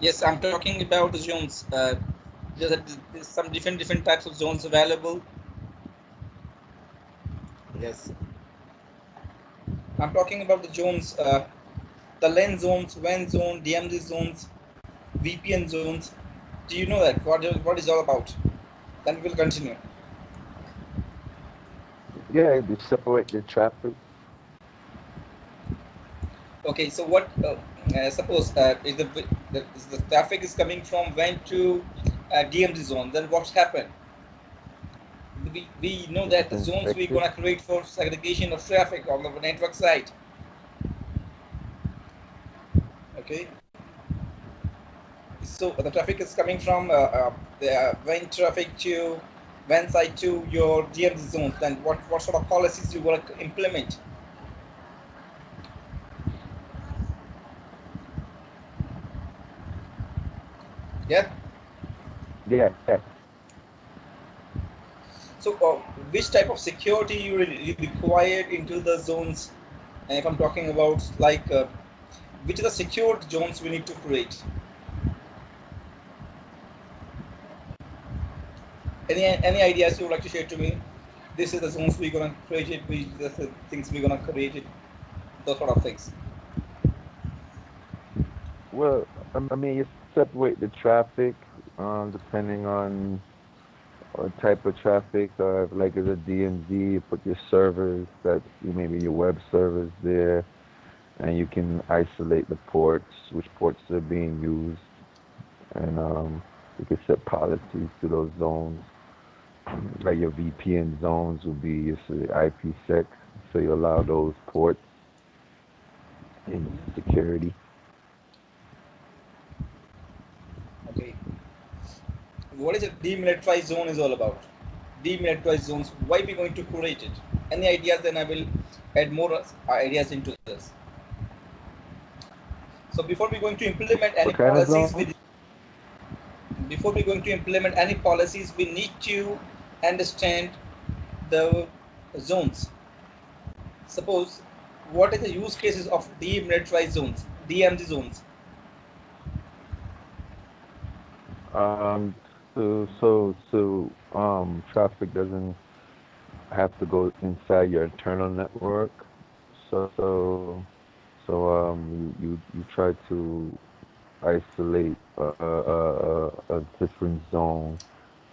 Yes, I'm talking about the zones. There's some different types of zones available. Yes, I'm talking about the zones, the LAN zones, WAN zone, DMZ zones, VPN zones. Do you know that? What is all about? Then we will continue. Yeah, they separate the traffic. Okay, so what? Suppose if the traffic is coming from WAN to DMZ zone, then what's happened? We know It that gets the zones we're infected. gonna create for segregation of traffic on the network side. Okay, so the traffic is coming from the WAN traffic to WAN side to your DMZ zones. Then what sort of policies you want to implement? Yeah. Yeah. So which type of security you required into the zones? And if I'm talking about like which are the secured zones we need to create? Any ideas you would like to share to me? This is the zones we're gonna create it. These are the things we're gonna create it. Those sort of things. Well, I mean, you separate the traffic, depending on what type of traffic. If like as a DMZ, you put your servers maybe your web servers there, and you can isolate the ports, which ports are being used, and you can set policies to those zones. Like your VPN zones will be your IPsec, so you allow those ports in security. Okay. What is a demilitarized zone is all about? Demilitarized zones. Why we going to create it? Any ideas? Then I will add more ideas into this. So before we're going to implement any What kind of policies, zones? before we're going to implement any policies, we need to understand the zones. Suppose, what is the use cases of demilitarized zones, DMZ zones? Um, traffic doesn't have to go inside your internal network. You try to isolate a different zone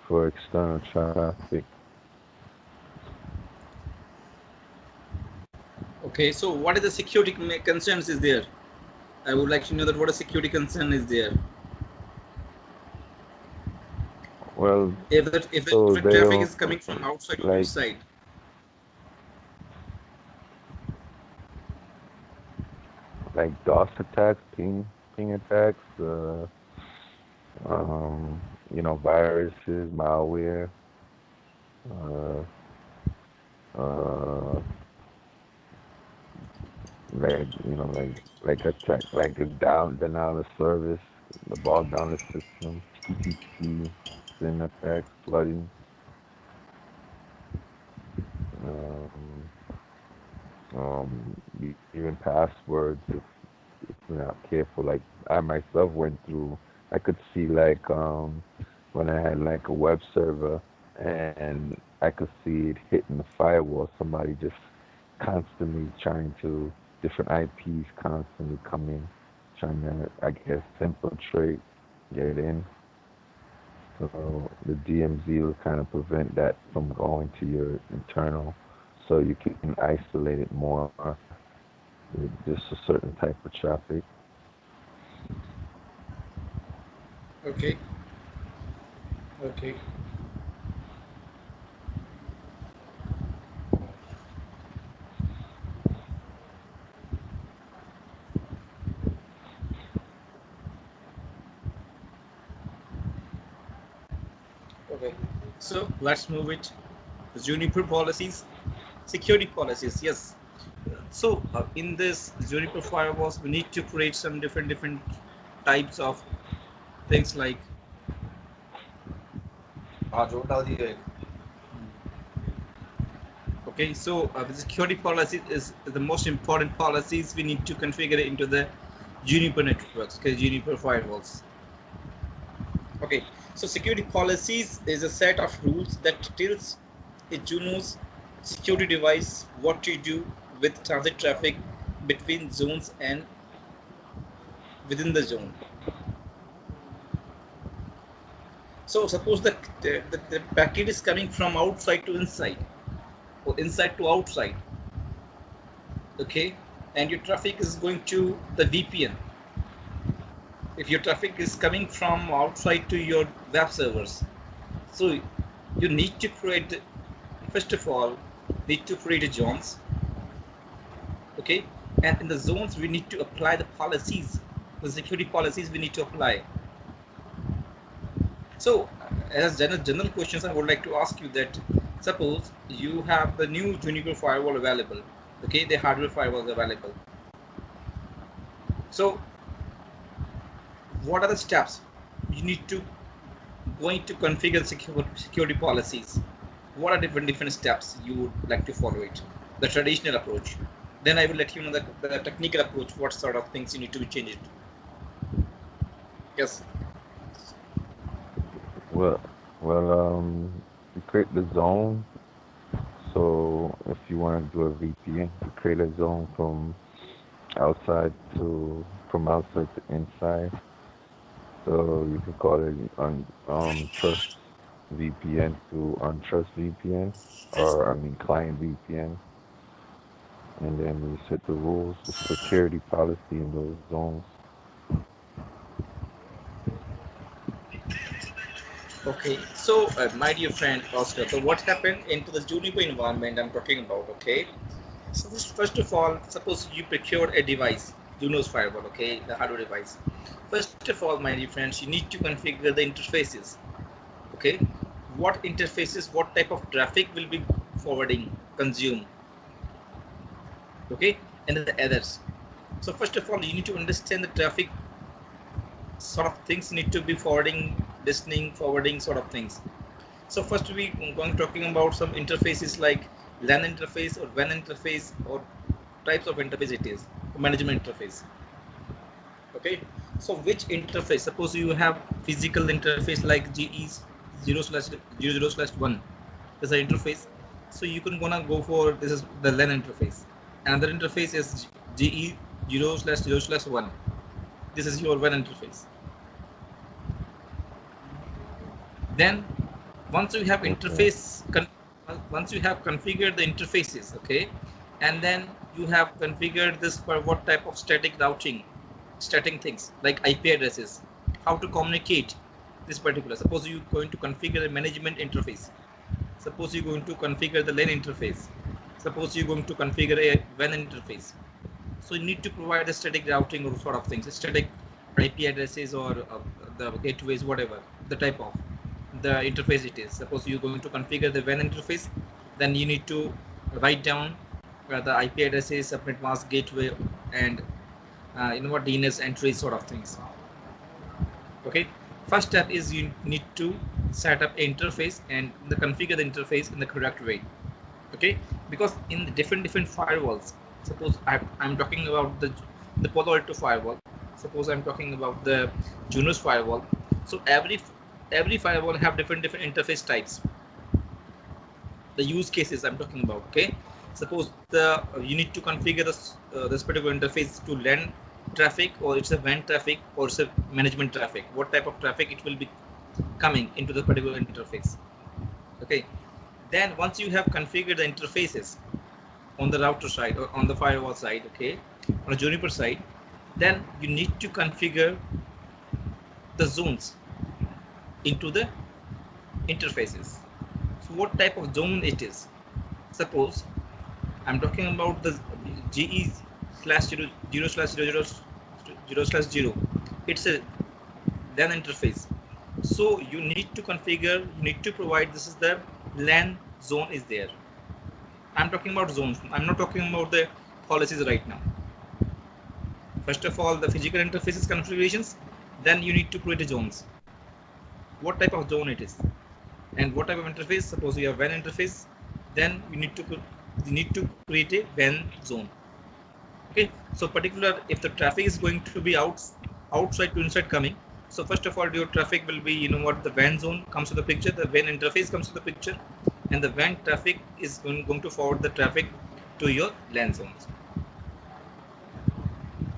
for external traffic. Okay, so what is the security concerns is there? I would like to know that what a security concern is there. Well, If the so they traffic is don't coming from outside of your like side. DOS attacks, ping attacks, viruses, malware, uh, uh, like attack, like the denial of service, the bog down the system, TCP, SYN attacks, flooding, um, even passwords. If you're not careful, like I myself went through, I could see like when I had like a web server and I could see it hitting the firewall. Somebody just constantly trying to different IPs constantly come in, trying to I guess infiltrate, get in. So the DMZ will kind of prevent that from going to your internal, so you can isolate it more with just a certain type of traffic. Okay. Okay. Okay. So let's move it. Juniper policies, security policies. Yes. So in this Juniper firewalls, we need to create some different types of things like. Okay, so the security policy is the most important policies we need to configure it into the Juniper networks, okay, Juniper firewalls. Okay, so security policies is a set of rules that tells a Juno's security device what to do with transit traffic between zones and within the zone. So suppose that the packet is coming from outside to inside or inside to outside, okay, and your traffic is going to the VPN. If your traffic is coming from outside to your web servers, so you need to create, first of all, need to create a zones, okay, and in the zones we need to apply the policies, the security policies we need to apply. So as general questions, I would like to ask you that suppose you have the new Juniper firewall available, okay, the hardware firewall is available. So what are the steps you need to going to configure security policies? What are different steps you would like to follow it? The traditional approach. Then I will let you know the technical approach, what sort of things you need to be changed. Yes. Well, you create the zone. So if you want to do a VPN, you create a zone from outside to inside. So you can call it trust VPN to untrust VPN, or I mean client VPN. And then you set the rules, the security policy in those zones. Okay, so my dear friend Oscar, so what happened into the Juniper environment I'm talking about, okay? So this, first of all, suppose you procured a device, Juno's firewall, okay, the hardware device. First of all, my dear friends, you need to configure the interfaces, okay? What interfaces, what type of traffic will be forwarding, consume, okay, and the others. So first of all, you need to understand the traffic sort of things need to be forwarding, listening, forwarding sort of things. So first we going talking about some interfaces like LAN interface or WAN interface or types of interface it is, management interface. Okay, so which interface? Suppose you have physical interface like GE 0/00/1 is an interface. So you can gonna go for this is the LAN interface. Another interface is GE 0/0/1. This is your WAN interface. Then once you have Okay. interface once you have configured the interfaces, okay, and then you have configured this for what type of static routing, static things like IP addresses, how to communicate this particular. Suppose you're going to configure a management interface, suppose you're going to configure the LAN interface, suppose you're going to configure a WAN interface. So you need to provide the static routing or sort of things, static IP addresses or the gateways, whatever the type of the interface it is. Suppose you're going to configure the WAN interface, then you need to write down the IP addresses, subnet mask, gateway, and what DNS entries sort of things. Okay. First step is you need to set up an interface and configure the interface in the correct way. Okay, because in the different firewalls, suppose I'm talking about the Palo Alto firewall, suppose I'm talking about the Junos firewall. So every firewall have different interface types, the use cases I'm talking about. Okay, suppose the you need to configure this particular interface to LAN traffic, or it's a WAN traffic, or it's a management traffic, what type of traffic it will be coming into the particular interface. Okay, then once you have configured the interfaces on the router side or on the firewall side, okay, on a Juniper side, then you need to configure the zones into the interfaces. So what type of zone it is? Suppose I'm talking about the GE slash 0/0/0. It's a LAN interface. So you need to configure, you need to provide, this is the LAN zone is there. I'm talking about zones. I'm not talking about the policies right now. First of all, the physical interfaces configurations, then you need to create a zones. What type of zone it is, and what type of interface. Suppose you have WAN interface, then you need to create a WAN zone. Okay, so particular if the traffic is going to be outside to inside coming, So first of all, your traffic will be, what, the WAN zone comes to the picture, the WAN interface comes to the picture, and the WAN traffic is going to forward the traffic to your LAN zones.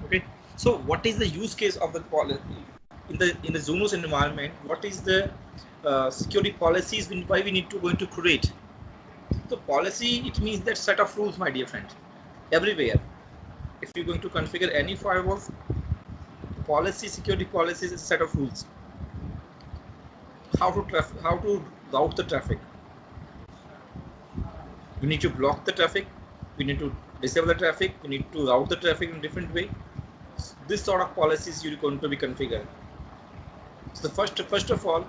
Okay. So what is the use case of the policy in the Zunos environment? What is the security policies why we need to going to create? So policy, it means that set of rules, my dear friend, everywhere. If you're going to configure any firewalls, policy, security policies is a set of rules. How to route the traffic. We need to block the traffic. We need to disable the traffic. We need to route the traffic in a different way. This sort of policies you're going to be configured. So first of all,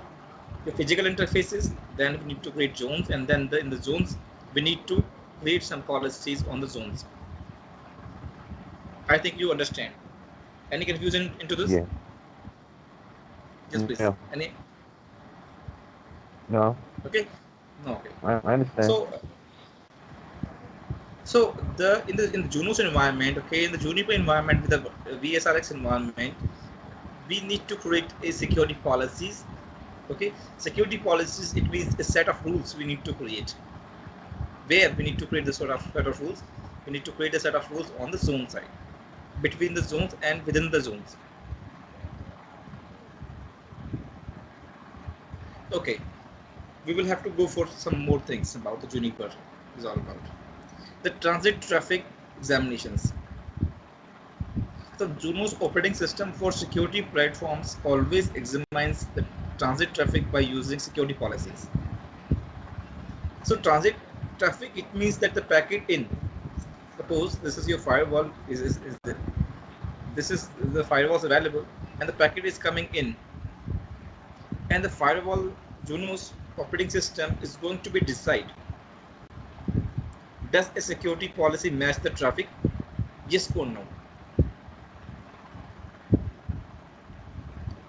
the physical interfaces. Then we need to create zones, and then in the zones we need to create some policies on the zones. I think you understand. Any confusion into this? Yeah. Yes, please. No. Any? No. Okay. No. Okay. I understand. So in the Junos environment, okay, in the Juniper environment with the VSRX environment, we need to create a security policies. Okay, security policies, it means a set of rules we need to create. Where we need to create the sort of set of rules, we need to create a set of rules on the zone side, between the zones and within the zones. Okay, we will have to go for some more things about the Juniper is all about. The transit traffic examinations. So Juno's operating system for security platforms always examines the transit traffic by using security policies. So transit traffic, it means that the packet in, suppose this is your firewall, this is the firewall is available, and the packet is coming in, and the firewall Juno's operating system is going to be decide, does a security policy match the traffic? Yes or no?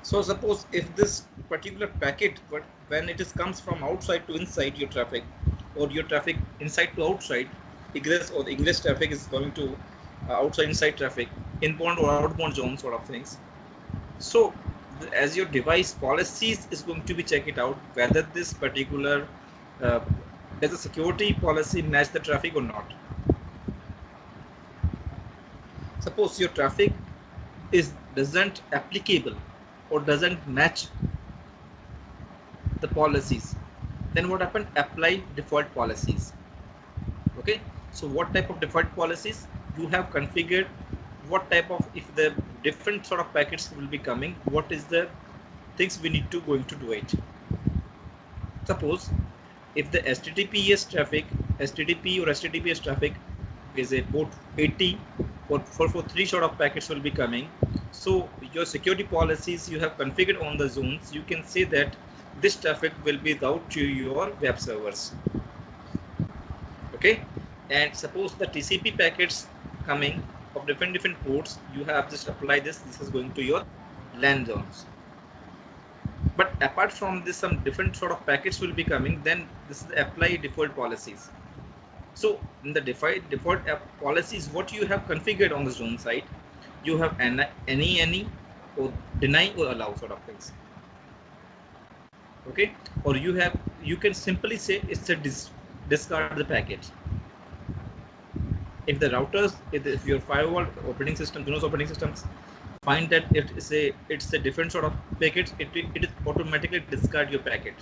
So suppose if this particular packet, but when it is comes from outside to inside your traffic, or your traffic inside to outside, egress or the ingress traffic is going to outside inside traffic, inbound or outbound zone sort of things. So as your device policies is going to be check it out whether this particular uh, does the security policy match the traffic or not. Suppose your traffic is doesn't applicable or doesn't match the policies, then what happened? Apply default policies. Okay, so what type of default policies you have configured? What type of, if the different sort of packets will be coming, what is the things we need to going to do it? Suppose if the HTTPS traffic, HTTP or HTTPS traffic is a port 80 or 443 sort of packets will be coming. So your security policies you have configured on the zones, you can say that this traffic will be routed to your web servers. Okay, and suppose the TCP packets coming of different ports, you have just apply this is going to your LAN zones. But apart from this, some different sort of packets will be coming, then this is apply default policies. So in the default policies, what you have configured on the zone side, you have any or deny or allow sort of things. Okay, or you can simply say it's a discard the packet. If the routers, if your firewall operating system, Junos operating systems find that it's a different sort of packets, it is automatically discard your packet.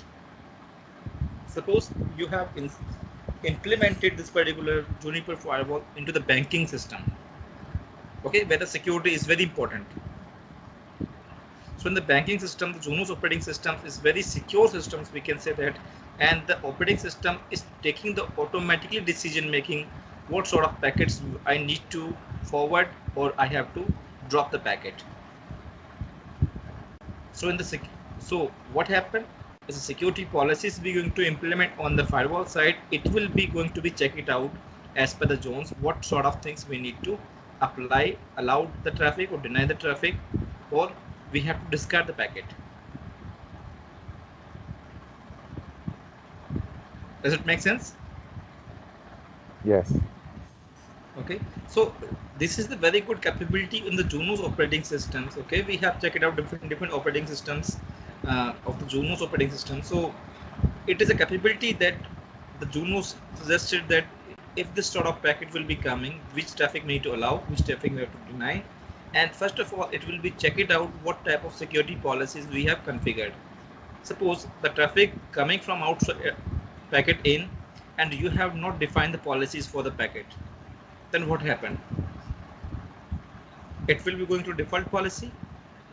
Suppose you have implemented this particular Juniper firewall into the banking system, okay, where the security is very important. So in the banking system, the Junos operating system is very secure systems, we can say that, and the operating system is taking the automatically decision making what sort of packets I need to forward or I have to drop the packet. So so what happened is the security policies we going to implement on the firewall side, it will be going to be check it out as per the zones what sort of things we need to apply, allow the traffic or deny the traffic, or we have to discard the packet. Does it make sense? Yes. Okay, so this is the very good capability in the Junos operating systems. Okay, we have checked out different operating systems of the Junos operating system. So it is a capability that the Junos suggested that if this sort of packet will be coming, which traffic we need to allow, which traffic we have to deny, and first of all, it will be check it out what type of security policies we have configured. Suppose the traffic coming from outside packet in, and you have not defined the policies for the packet. Then what happened? It will be going to default policy,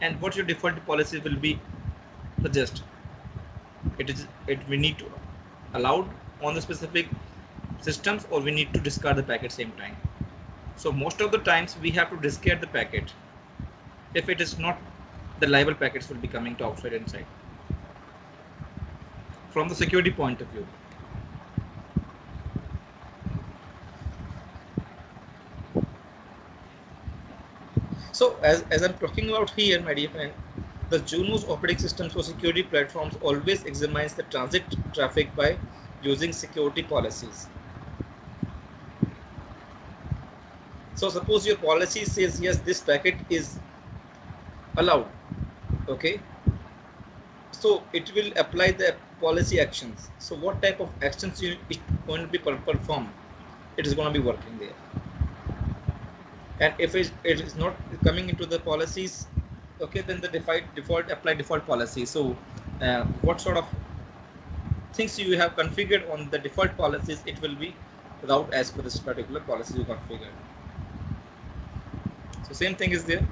and what your default policy will be suggest. It we need to allowed on the specific systems, or we need to discard the packet same time. So most of the times we have to discard the packet if it is not the liable packets will be coming to outside inside from the security point of view. So as I'm talking about here, my dear friend, the Junos operating systems for security platforms always examines the transit traffic by using security policies. So suppose your policy says yes, this packet is allowed. Okay, so it will apply the policy actions. So what type of actions it going to be performed? It is going to be working there. And if it is not coming into the policies, okay, then the default policy. So what sort of things you have configured on the default policies, it will be route as per this particular policy you configured. So same thing is there.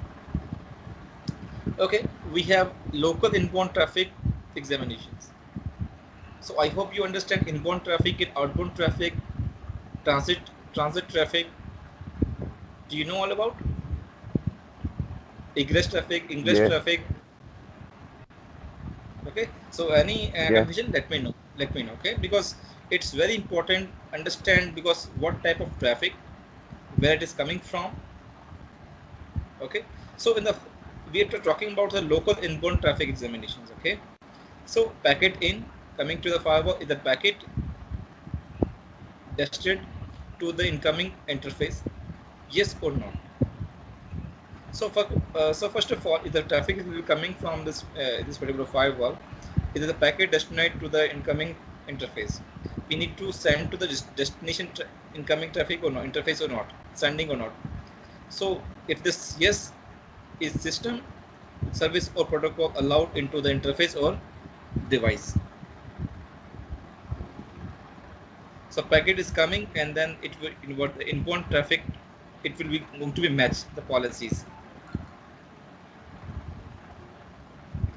Okay, we have local inbound traffic examinations. So I hope you understand inbound traffic and outbound traffic, transit traffic. Do you know all about egress traffic, ingress Yes. traffic? Okay, so any Yes. confusion, let me know. Let me know. Okay, because it's very important understand because what type of traffic, where it is coming from. Okay, so we are talking about the local inbound traffic examinations. Okay, so packet in coming to the firewall is the packet destined to the incoming interface, yes or no. So first of all, if the traffic is coming from this particular firewall, is the packet destined to the incoming interface. We need to send to the destination incoming traffic or not, interface or not, sending or not. So if this yes is system, service or protocol allowed into the interface or device. So packet is coming, and then it will invert the inbound traffic. It will be going to be matched the policies.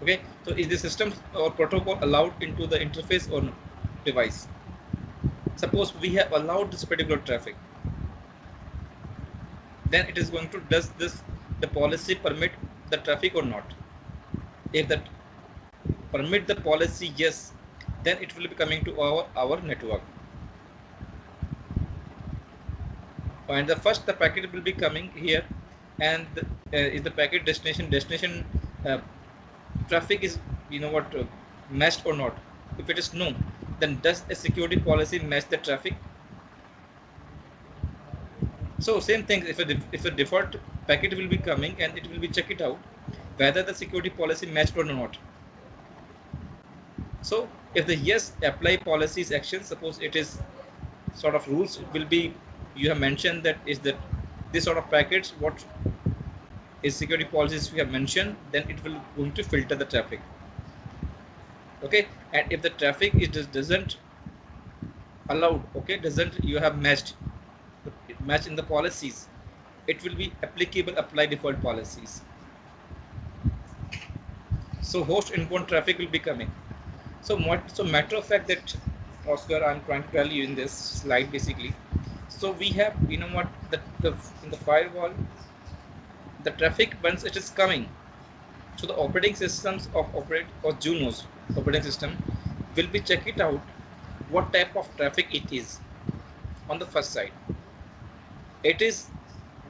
Okay, so is the system or protocol allowed into the interface or device? Suppose we have allowed this particular traffic, then it is going to does the policy permit the traffic or not? If that permit the policy yes, then it will be coming to our network. And the first the packet will be coming here, and is the packet destination traffic is matched or not? If it is no, then does a security policy match the traffic? So same thing, if a default packet will be coming, and it will be check it out whether the security policy matched or not. So if the yes apply policies action, suppose it is sort of rules will be you have mentioned that is that this sort of packets what is security policies we have mentioned, then it will going to filter the traffic. Okay, and if the traffic doesn't allowed, okay, doesn't you have matched match in the policies, it will be applicable apply default policies. So host inbound traffic will be coming. So matter of fact that Oscar, I'm trying to tell you in this slide basically. So we have the in the firewall, the traffic once it is coming, so the operating systems of Junos operating system will be check it out what type of traffic it is. On the first side, it is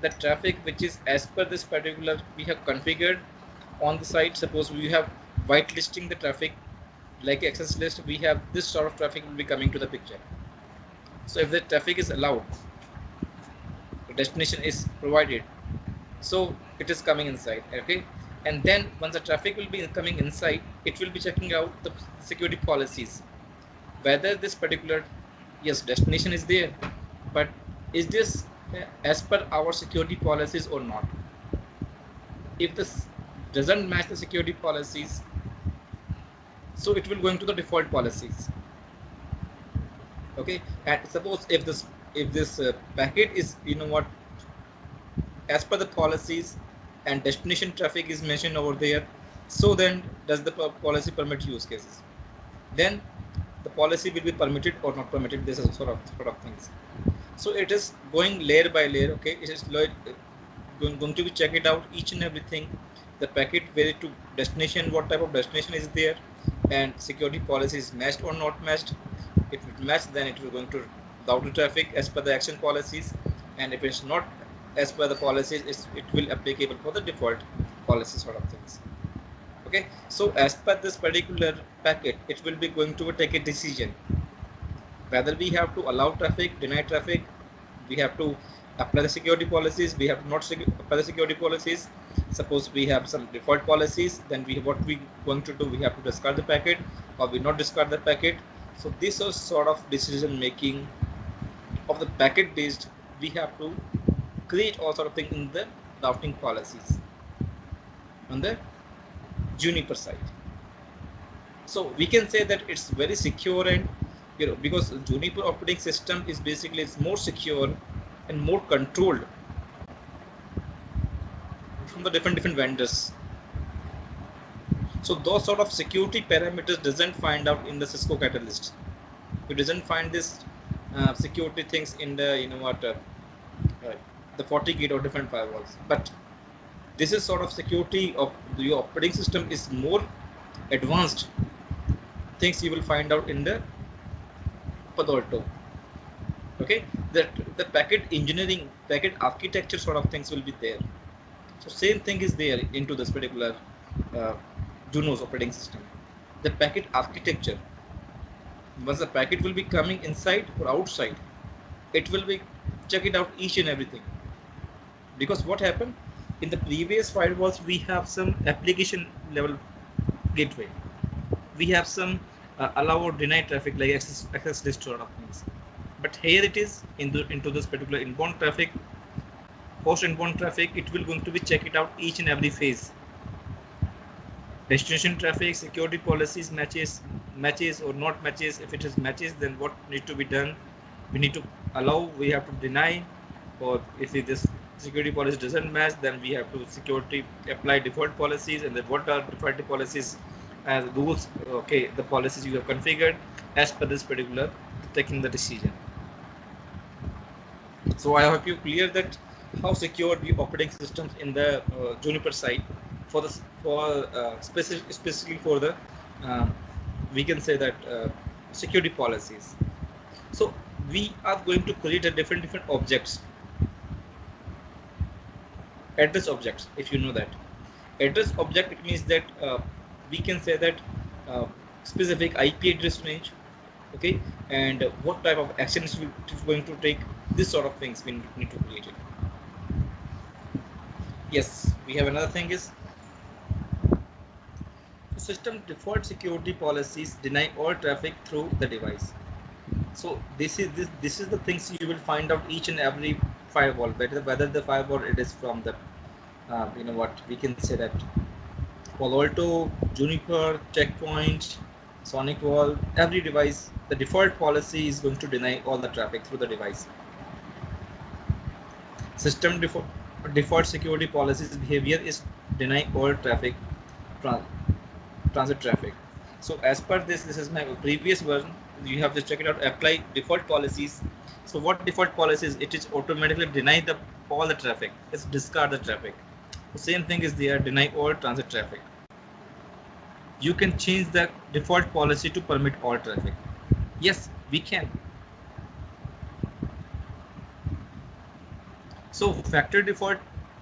the traffic which is as per this particular we have configured on the site. Suppose we have whitelisting the traffic like access list, we have this sort of traffic will be coming to the picture. So if the traffic is allowed, the destination is provided, so it is coming inside. Okay, and then once the traffic will be coming inside, it will be checking out the security policies, whether this particular, yes, destination is there, but is this as per our security policies or not. If this doesn't match the security policies, so it will going to the default policies. Okay, and suppose if this packet is, you know what, as per the policies and destination traffic is mentioned over there, so then does the policy permit use cases, then the policy will be permitted or not permitted. This is sort of things. So it is going layer by layer. Okay, it is going to be check it out each and everything, the packet where to destination, what type of destination is there, and security policy is matched or not matched. If it matched, then it will going to route the traffic as per the action policies, and if it's not as per the policies, it will applicable for the default policy sort of things. Okay, so as per this particular packet, it will be going to take a decision whether we have to allow traffic, deny traffic, we have to apply the security policies, we have to not apply the security policies. Suppose we have some default policies, then what we going to do, we have to discard the packet or we not discard the packet. So this is sort of decision making of the packet based. We have to create all sort of thing in the routing policies on the Juniper side. So we can say that it's very secure, and because Juniper operating system is basically, it's more secure and more controlled from the different vendors. So those sort of security parameters doesn't find out in the Cisco Catalyst. You doesn't find this security things in the the FortiGate or different firewalls. But this is sort of security of the operating system is more advanced things you will find out in the Palo Alto. Okay, that the packet engineering, packet architecture sort of things will be there. So same thing is there into this particular Juno's operating system. The packet architecture, once the packet will be coming inside or outside, it will be check it out each and everything. Because what happened in the previous firewalls, we have some application level gateway, we have some allow or deny traffic like access list sort of things. But here it is into this particular inbound traffic, post inbound traffic, it will going to be check it out each and every phase. Destination traffic, security policies matches or not matches. If it is matches, then what need to be done? We need to allow, we have to deny, or if this security policy doesn't match, then we have to security apply default policies. And then what are default policies as rules? Okay, the policies you have configured as per this particular taking the decision. So I hope you clear that how secure the operating systems in the Juniper side for specifically for the we can say that security policies. So we are going to create a different objects, address objects. If you know that address object, it means that we can say that specific IP address range. Okay, and what type of actions we are going to take, this sort of things we need to create it. Yes, we have another thing is system default security policies deny all traffic through the device. So this is the things you will find out each and every firewall, whether the firewall it is from the we can say that Palo Alto, Juniper, Checkpoint, Sonic Wall, every device, the default policy is going to deny all the traffic through the device. System default security policies behavior is deny all traffic, transit traffic. So as per this is my previous version. You have to check it out. Apply default policies. So what default policies? It is automatically deny all the traffic. It's discard the traffic. The same thing is there, deny all transit traffic. You can change the default policy to permit all traffic. Yes, we can. So factory default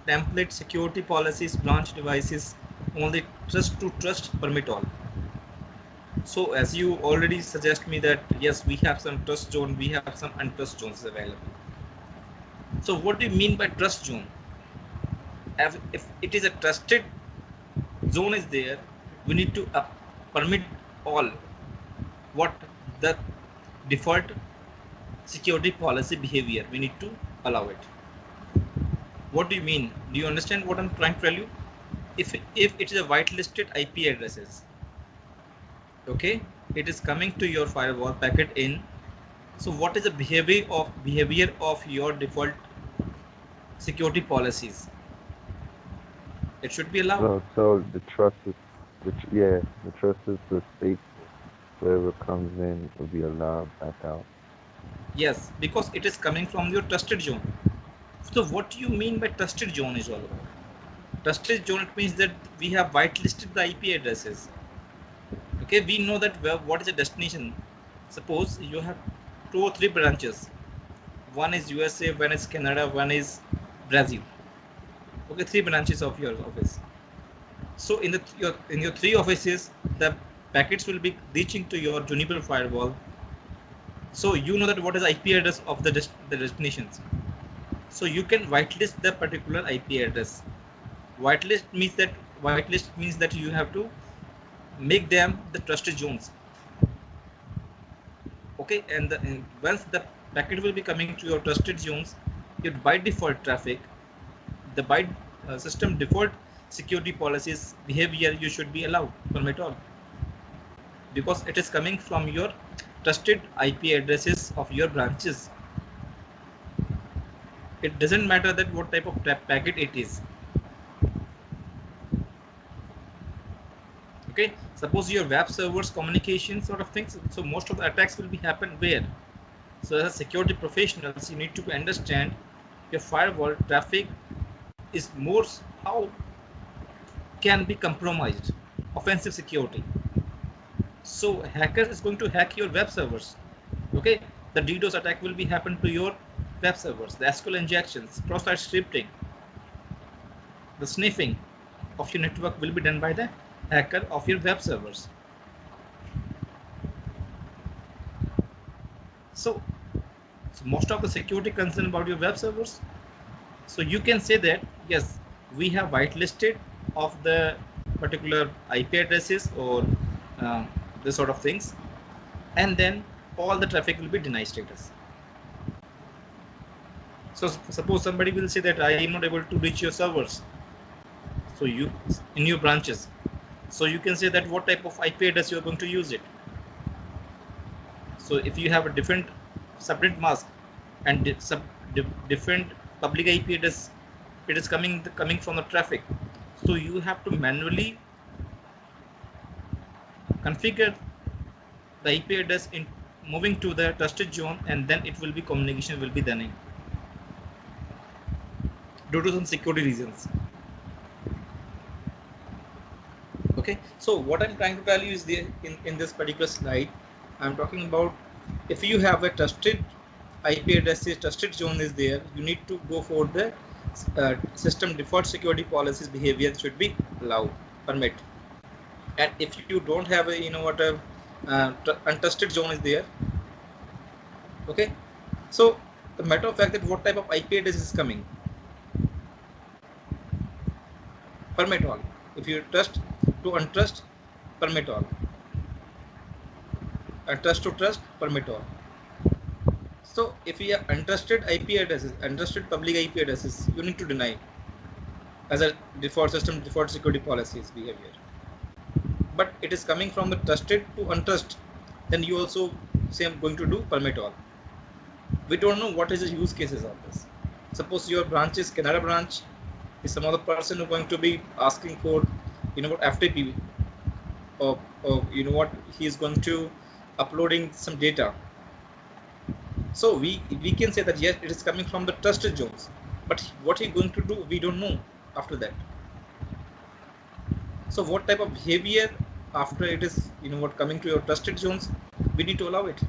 template security policies, branch devices, only trust permit all. So as you already suggest me that yes, we have some trust zone, we have some untrust zones available. So what do you mean by trust zone? If it is a trusted zone is there, we need to permit all what the default security policy behavior, we need to allow it. What do you mean? Do you understand what I'm trying to tell you? If it is a whitelisted IP addresses, okay, it is coming to your firewall packet in. So what is the behavior of your default security policies? It should be allowed. So the trust is, yeah, the trust is the state. Whatever comes in will be allowed back out. Yes, because it is coming from your trusted zone. So what do you mean by trusted zone is all about? Trusted zone, it means that we have whitelisted the IP addresses. Okay, we know that what is the destination. Suppose you have 2 or 3 branches. One is USA, one is Canada, one is Brazil. Okay, 3 branches of your office. So in your 3 offices, the packets will be reaching to your Juniper firewall. So you know that what is the IP address of the destinations. So you can whitelist the particular IP address. Whitelist means that you have to make them the trusted zones. Okay, and once the packet will be coming to your trusted zones, your by default traffic, the by system default security policies behavior you should be allowed permit all, because it is coming from your trusted IP addresses of your branches. It doesn't matter that what type of packet it is. Okay, suppose your web servers communication sort of things, so most of the attacks will be happen where. So as a security professionals, you need to understand your firewall traffic is more how can be compromised, offensive security. So hacker is going to hack your web servers. Okay, the DDoS attack will be happen to your web servers, the SQL injections, cross-site scripting, the sniffing of your network will be done by the hacker of your web servers. So most of the security concern about your web servers. So you can say that yes, we have whitelisted of the particular IP addresses or this sort of things, and then all the traffic will be denied status. So suppose somebody will say that I am not able to reach your servers, so you in your branches, so you can say that what type of IP address you are going to use it. So if you have a different separate mask and different public IP address, it is coming from the traffic, so you have to manually configure the IP address in moving to the trusted zone, and then it will be communication will be done due to some security reasons. Okay, so what I'm trying to tell you is there in this particular slide, I'm talking about if you have a trusted IP address, trusted zone is there, you need to go for the system default security policies behavior should be allowed, permit. And if you don't have a untrusted zone is there. Okay, so the matter of fact that what type of IP address is coming, permit all. If you trust to untrust, permit all. Trust to trust, permit all. So if you have untrusted IP addresses, untrusted public IP addresses, you need to deny as a default system default security policies behavior. But it is coming from the trusted to untrust, then you also say I'm going to do permit all. We don't know what is the use cases of this. Suppose your branch is Canada branch, is some other person who going to be asking for FTP, or he is going to uploading some data. So we can say that yes, it is coming from the trusted zones, but what he going to do, we don't know after that. So what type of behavior after it is coming to your trusted zones, we need to allow it,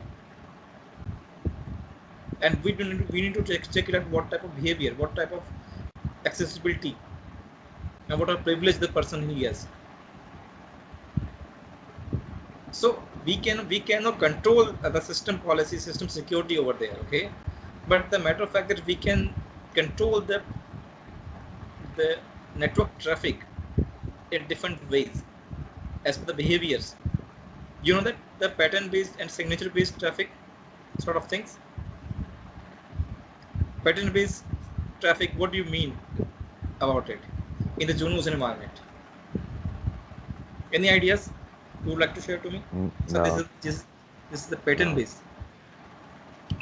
and we need to check it out what type of behavior, what type of accessibility, and what are privilege the person he has. So we cannot control the system policy, system security over there. Okay, but the matter of fact that we can control the network traffic in different ways as per the behaviors. You know that the pattern based and signature based traffic sort of things. Pattern based traffic, what do you mean about it in the Junos environment? Any ideas you would like to share to me? So No, this is the pattern no. based.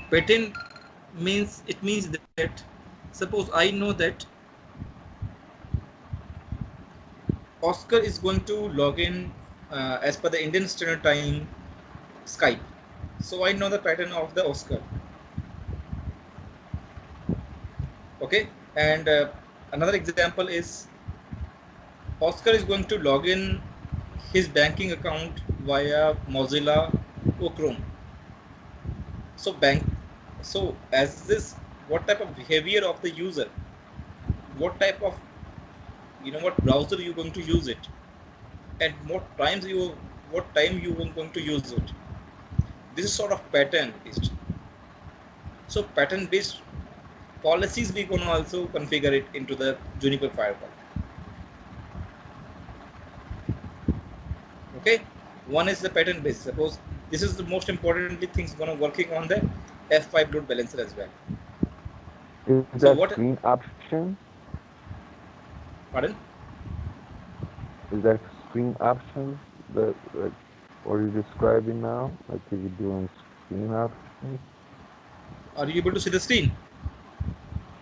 Pattern means that suppose I know that Oscar is going to log in as per the Indian Standard Time Skype. So I know the pattern of the Oscar. Okay, and another example is Oscar is going to log in his banking account via Mozilla or Chrome. So as this, what type of behavior of the user, what type of what browser you're going to use it, and what time you are going to use it. This is sort of pattern based. So pattern based policies we're going to also configure it into the Juniper firewall. Okay, one is the pattern based. Suppose this is the most importantly things going to working on the F5 load balancer as well. Is So that what? screen option? Pardon? Is that screen option? The like, what are you describing now? Like, are you doing screen options? Are you able to see the screen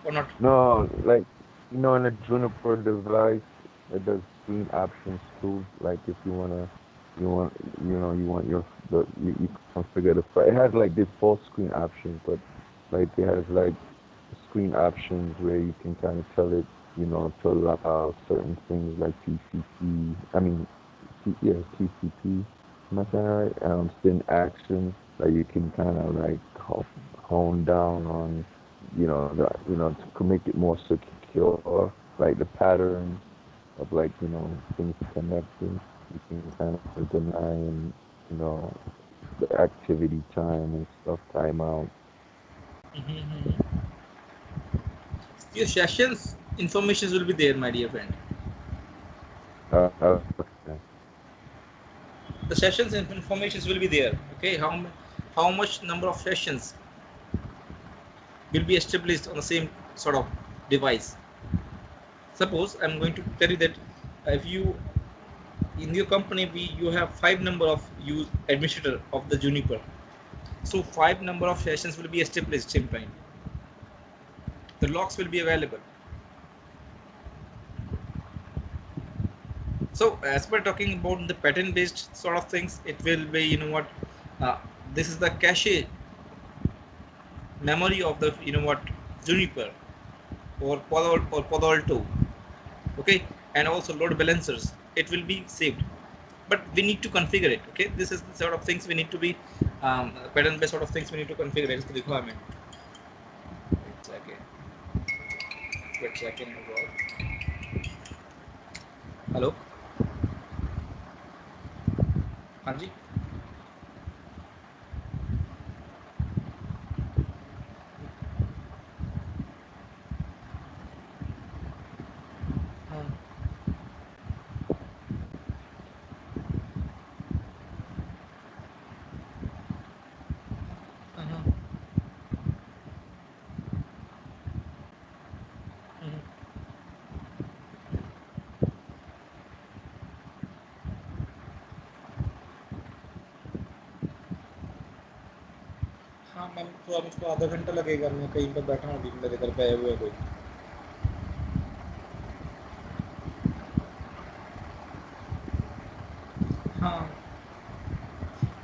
or not? No, like in a Juniper device, it does screen options too. Like if you want, you want you configure it has like default screen options, but like it has like screen options where you can kind of tell it, to allow certain things like TCP. I mean, TCP. Am I saying right? Send action. Like you can kind of like hone down on, to make it more secure, like the patterns of like, things connecting. You can kind of deny and, the activity time and stuff, timeout. Mm-hmm. Your sessions informations will be there, my dear friend. Okay. The sessions informations will be there. Okay, how much number of sessions will be established on the same sort of device. Suppose I'm going to tell you that if you in your company you have 5 number of use administrator of the Juniper, so 5 number of sessions will be established same time. The logs will be available. So as per talking about the pattern based sort of things, it will be uh, this is the cache memory of the Juniper or Palo Alto. Okay, and also load balancers, it will be saved, but we need to configure it. Okay, this is the sort of things we need to be pattern based sort of things we need to configure. It's the requirement. Wait second. Hello. हाँ जी. हाँ. हाँ. हाँ ma'am, थोड़ा मुझको आधा घंटा लगेगा, मैं कहीं पर बैठा हूँ अभी, मेरे घर पे आए हुए हैं कोई. हाँ,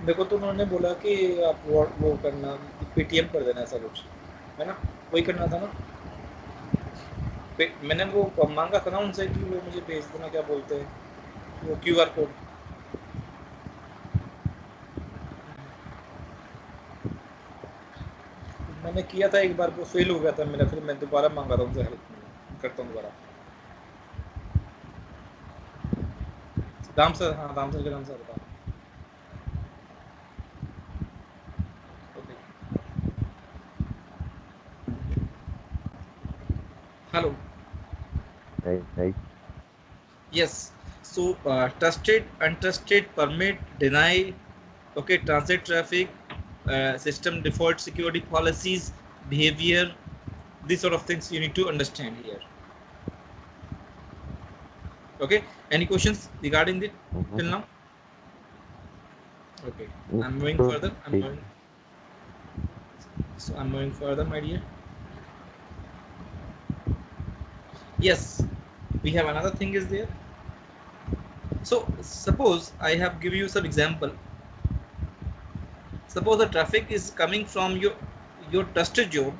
मेरे को तो उन्होंने बोला कि आप वो करना, पेटीएम कर देना, ऐसा कुछ है ना, वही करना था ना. मैंने वो मांगा था ना उनसे कि वो मुझे भेज देना, क्या बोलते हैं वो क्यूआर कोड. मैंने किया था एक बार, वो फेल हो गया था मेरा, फिर मैं दोबारा मांगा था उनसे हेल्प, करता हूँ दोबारा. राम सर, हाँ राम सर के नाम से बता. Okay. Hello. Hey, Yes. So trusted, untrusted, permit, deny. Okay, transit traffic, system default security policies, behavior. These sort of things you need to understand here. Okay. Any questions regarding it till mm-hmm. now? Okay. I'm moving Okay. further. I'm moving. So I'm moving further, my dear. Yes. We have another thing is there. So suppose I have give you some example. Suppose the traffic is coming from your trusted zone,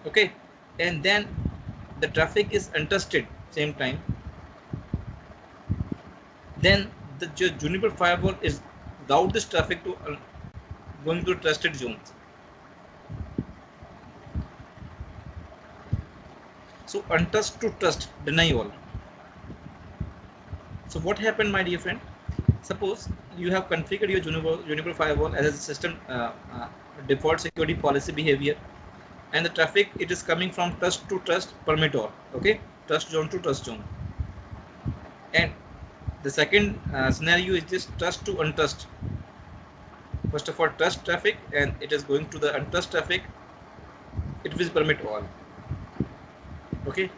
okay, and then the traffic is untrusted same time. Then the Juniper firewall is route this traffic to going to trusted zones. So untrust to trust, deny all. So what happened, my dear friend? Suppose you have configured your Juniper firewall as a system default security policy behavior, and the traffic it is coming from trust to trust permit all. Okay, trust zone to trust zone. And the second scenario is just trust to untrust. First of all, trust traffic, and it is going to the untrust traffic. It will permit all. Okay,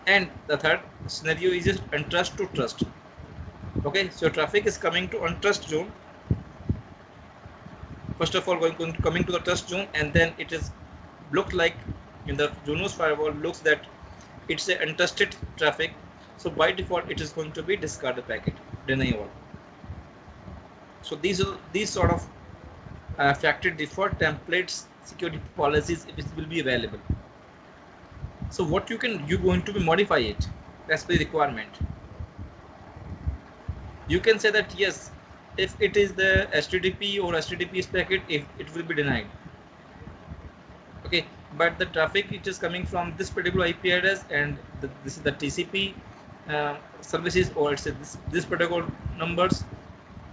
and the third scenario is just untrust to trust. Okay, so traffic is coming to untrust zone. First of all, coming to the trust zone, and then it is looked like in the Junos firewall looks that it's a untrusted traffic. So by default, it is going to be discarded packet, deny all. So these sort of factory default templates security policies it will be available. So what you going to be modify it as per the requirement. You can say that yes, if it is the HTTP or HTTPS packet, if it will be denied. Okay, but the traffic which is coming from this particular IP address and this is the TCP services, or it's this particular numbers.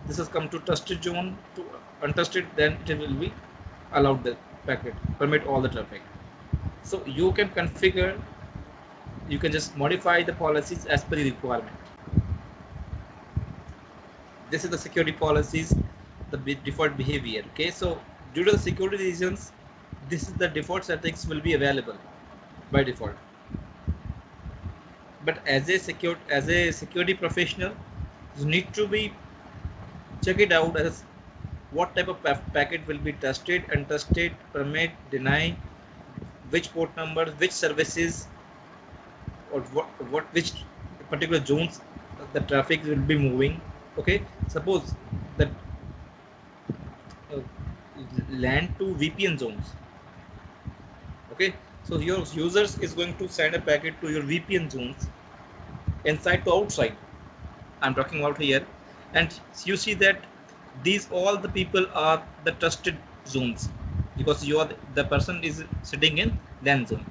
This has come to trusted zone to untrusted, then it will be allowed the packet, permit all the traffic. So you can configure, you can just modify the policies as per the requirement. This is the security policies, the default behavior. Okay, so due to the security reasons, this is the default settings will be available by default. But as a security professional, you need to be check it out as what type of packet will be trusted, untrusted, permit, deny, which port numbers, which services, or what which particular zones the traffic will be moving. Okay, suppose that uh, LAN to VPN zones. Okay, so your users is going to send a packet to your VPN zones inside to outside. I'm talking about here, and you see that these all the people are the trusted zones because you are the person is sitting in LAN zone,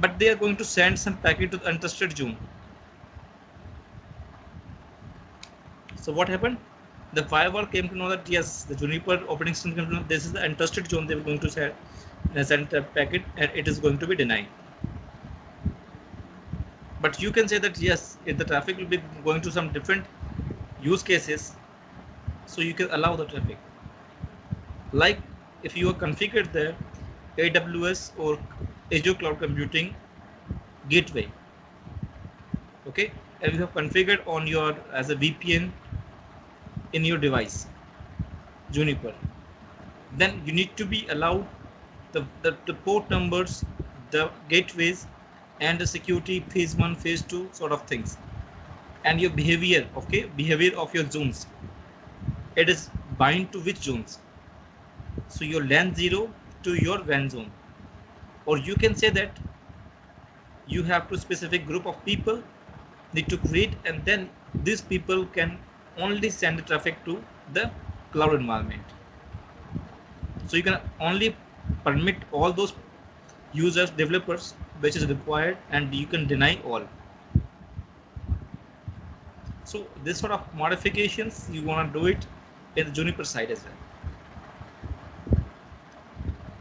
but they are going to send some packet to the untrusted zone. So what happened? The firewall came to know that yes, the Juniper operating system came to know this is the untrusted zone they were going to send a packet, and it is going to be denied. But you can say that yes, if the traffic will be going to some different use cases, so you can allow the traffic. Like if you are configured there AWS or Azure Cloud Computing gateway, okay, and you have configured on your as a VPN in your device Juniper, then you need to be allowed the port numbers, the gateways, and the security phase 1 phase 2 sort of things, and your behavior, okay, behavior of your zones, it is bind to which zones. So your LAN 0 to your WAN zone, or you can say that you have to specific group of people need to create, and then these people can only send the traffic to the cloud environment. So you can only permit all those users, developers which is required, and you can deny all. So this sort of modifications you want to do it in the Juniper side as well.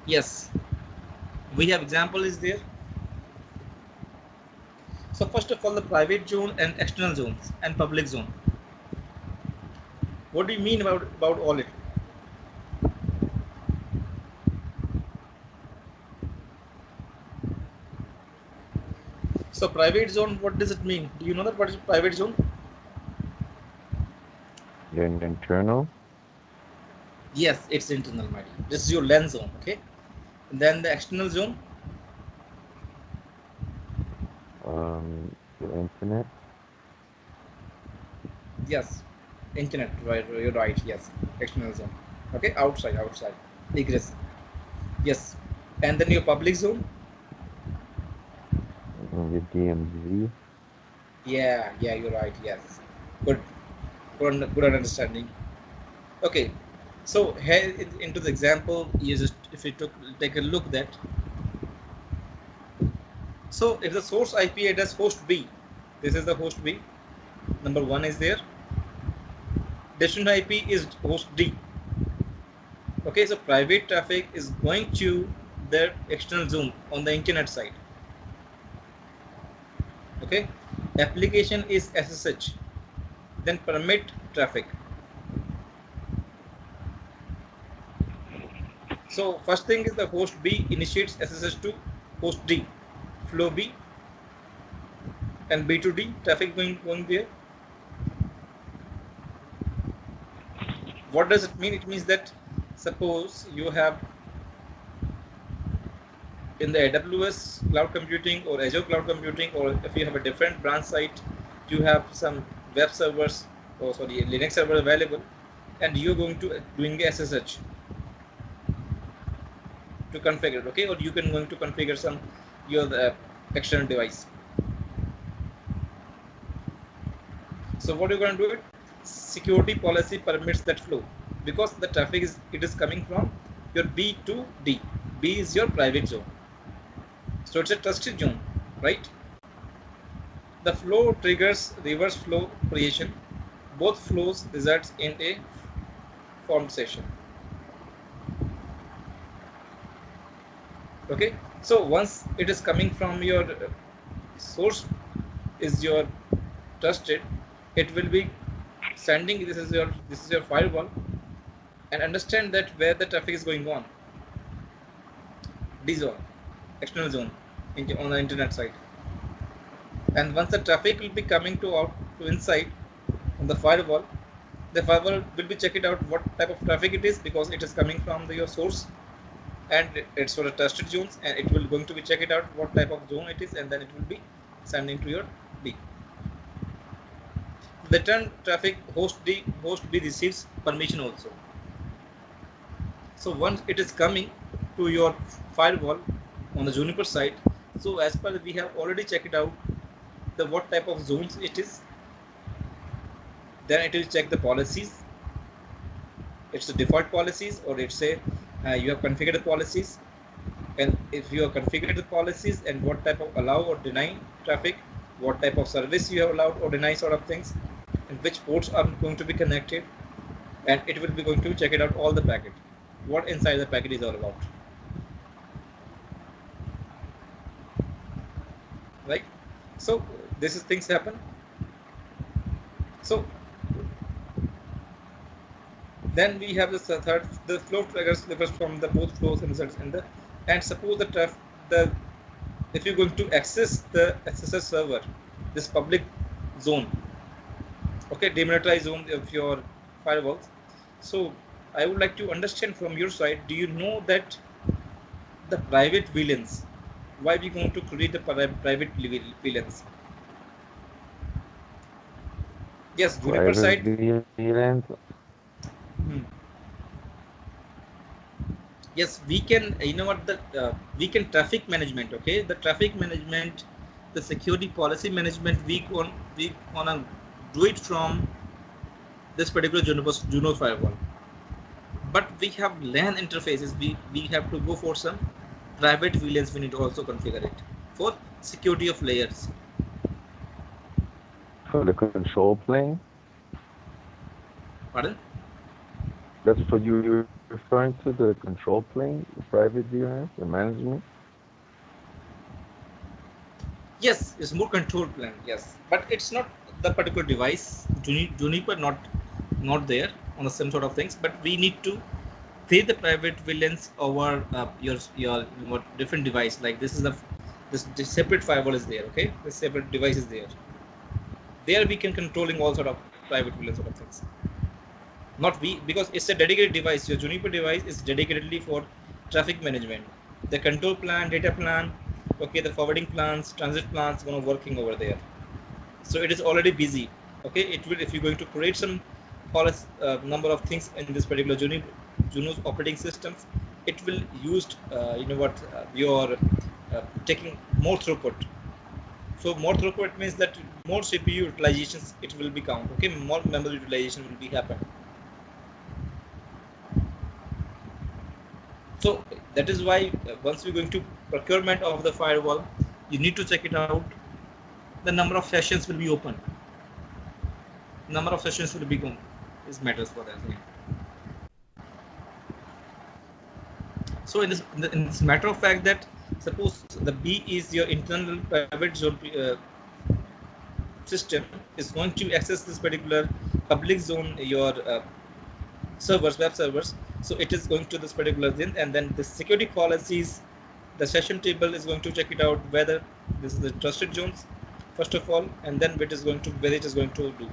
Yes. We have example is there. So first of all, the private zone and external zones and public zone. What do you mean about all it? So private zone, what does it mean? Do you know that what is private zone? Then internal, Yes, it's internal, my dear. This is your LAN zone, okay? And then the external zone. the internet, Yes, internet. Right, you're right. Yes, external zone. Okay, outside, egress. Yes, and then your public zone. the DMZ. Yeah, you're right. Yes, good, good understanding. Okay, so here into the example, you just if you take a look that. So if the source IP address host B, this is the host B. Number one is there. Destination IP is host D. Okay, so private traffic is going to the external zone on the internet side. Okay, application is SSH. Then permit traffic. So first thing is the host B initiates SSH to host D, flow B, and B to D traffic going there. What does it mean? It means that suppose you have in the AWS cloud computing or Azure cloud computing, or if you have a different branch site, you have some web servers or sorry Linux server available, and you're going to doing SSH to configure it, okay, or you can going to configure some your external device. So what you're going to do it, security policy permits that flow because the traffic is it is coming from your B to D. B is your private zone, so it's a trusted zone, right? The flow triggers reverse flow creation. Both flows results in a formed session. Okay, so once it is coming from your source is your trusted, it will be sending this is your firewall and understand that where the traffic is going on. D zone, external zone, on the internet side. And once the traffic will be coming to out to inside on the firewall will be check it out what type of traffic it is because it is coming from your source and it's for the trusted zones and it will going to be check it out what type of zone it is and then it will be sending to your D. The return traffic host B receives permission also. So once it is coming to your firewall on the Juniper side, so as per we have already checked it out the what type of zones it is, then it will check the policies. It's the default policies or it's a you have configured the policies, and if you have configured the policies and what type of allow or deny traffic, what type of service you have allowed or deny sort of things, and which ports are going to be connected, and it will be going to check it out all the packet, what inside the packet is all about, right? So this is things happen. So then we have the third, the flow triggers differs from the both flows and results in the, and suppose the if you're going to access the SSH server, this public zone, okay, demilitarized zone of your firewalls. So I would like to understand from your side, do you know that the private VLANs, why we going to create the private VLANs? Yes, Juniper Private side. VLANs. Hmm. Yes, we can, you know what, the we can traffic management, okay, the traffic management, the security policy management, we gonna do it from this particular Juno firewall. But we have LAN interfaces, we have to go for some private VLANs, we need to also configure it for security of layers. For the control plane. Pardon? That's what you're referring to, the control plane, the private VLANs, the management. Yes, it's more control plan. Yes, but it's not the particular device. Juniper not there on the same sort of things. But we need to create the private VLANs over your what different device. Like this is this separate firewall is there. Okay, this separate device is there. There we can controlling all sort of private VLAN sort of things. Not we, because it's a dedicated device. Your Juniper device is dedicatedly for traffic management. The control plan, data plan, okay, the forwarding plans, transit plans, gonna working over there. So it is already busy. Okay, it will, if you're going to create some policy number of things in this particular Juno's operating systems, it will used your taking more throughput. So more throughput means that more CPU utilizations it will be count. Okay, more memory utilization will be happen. So that is why once we're going to procurement of the firewall, you need to check it out. The number of sessions will be open. Number of sessions will be is matters for that. So in this matter of fact that suppose the B is your internal private zone system is going to access this particular public zone your servers, web servers. So it is going to this particular thing, and then the security policies, the session table is going to check it out whether this is the trusted zones first of all, and then it is going to whether it is going to do.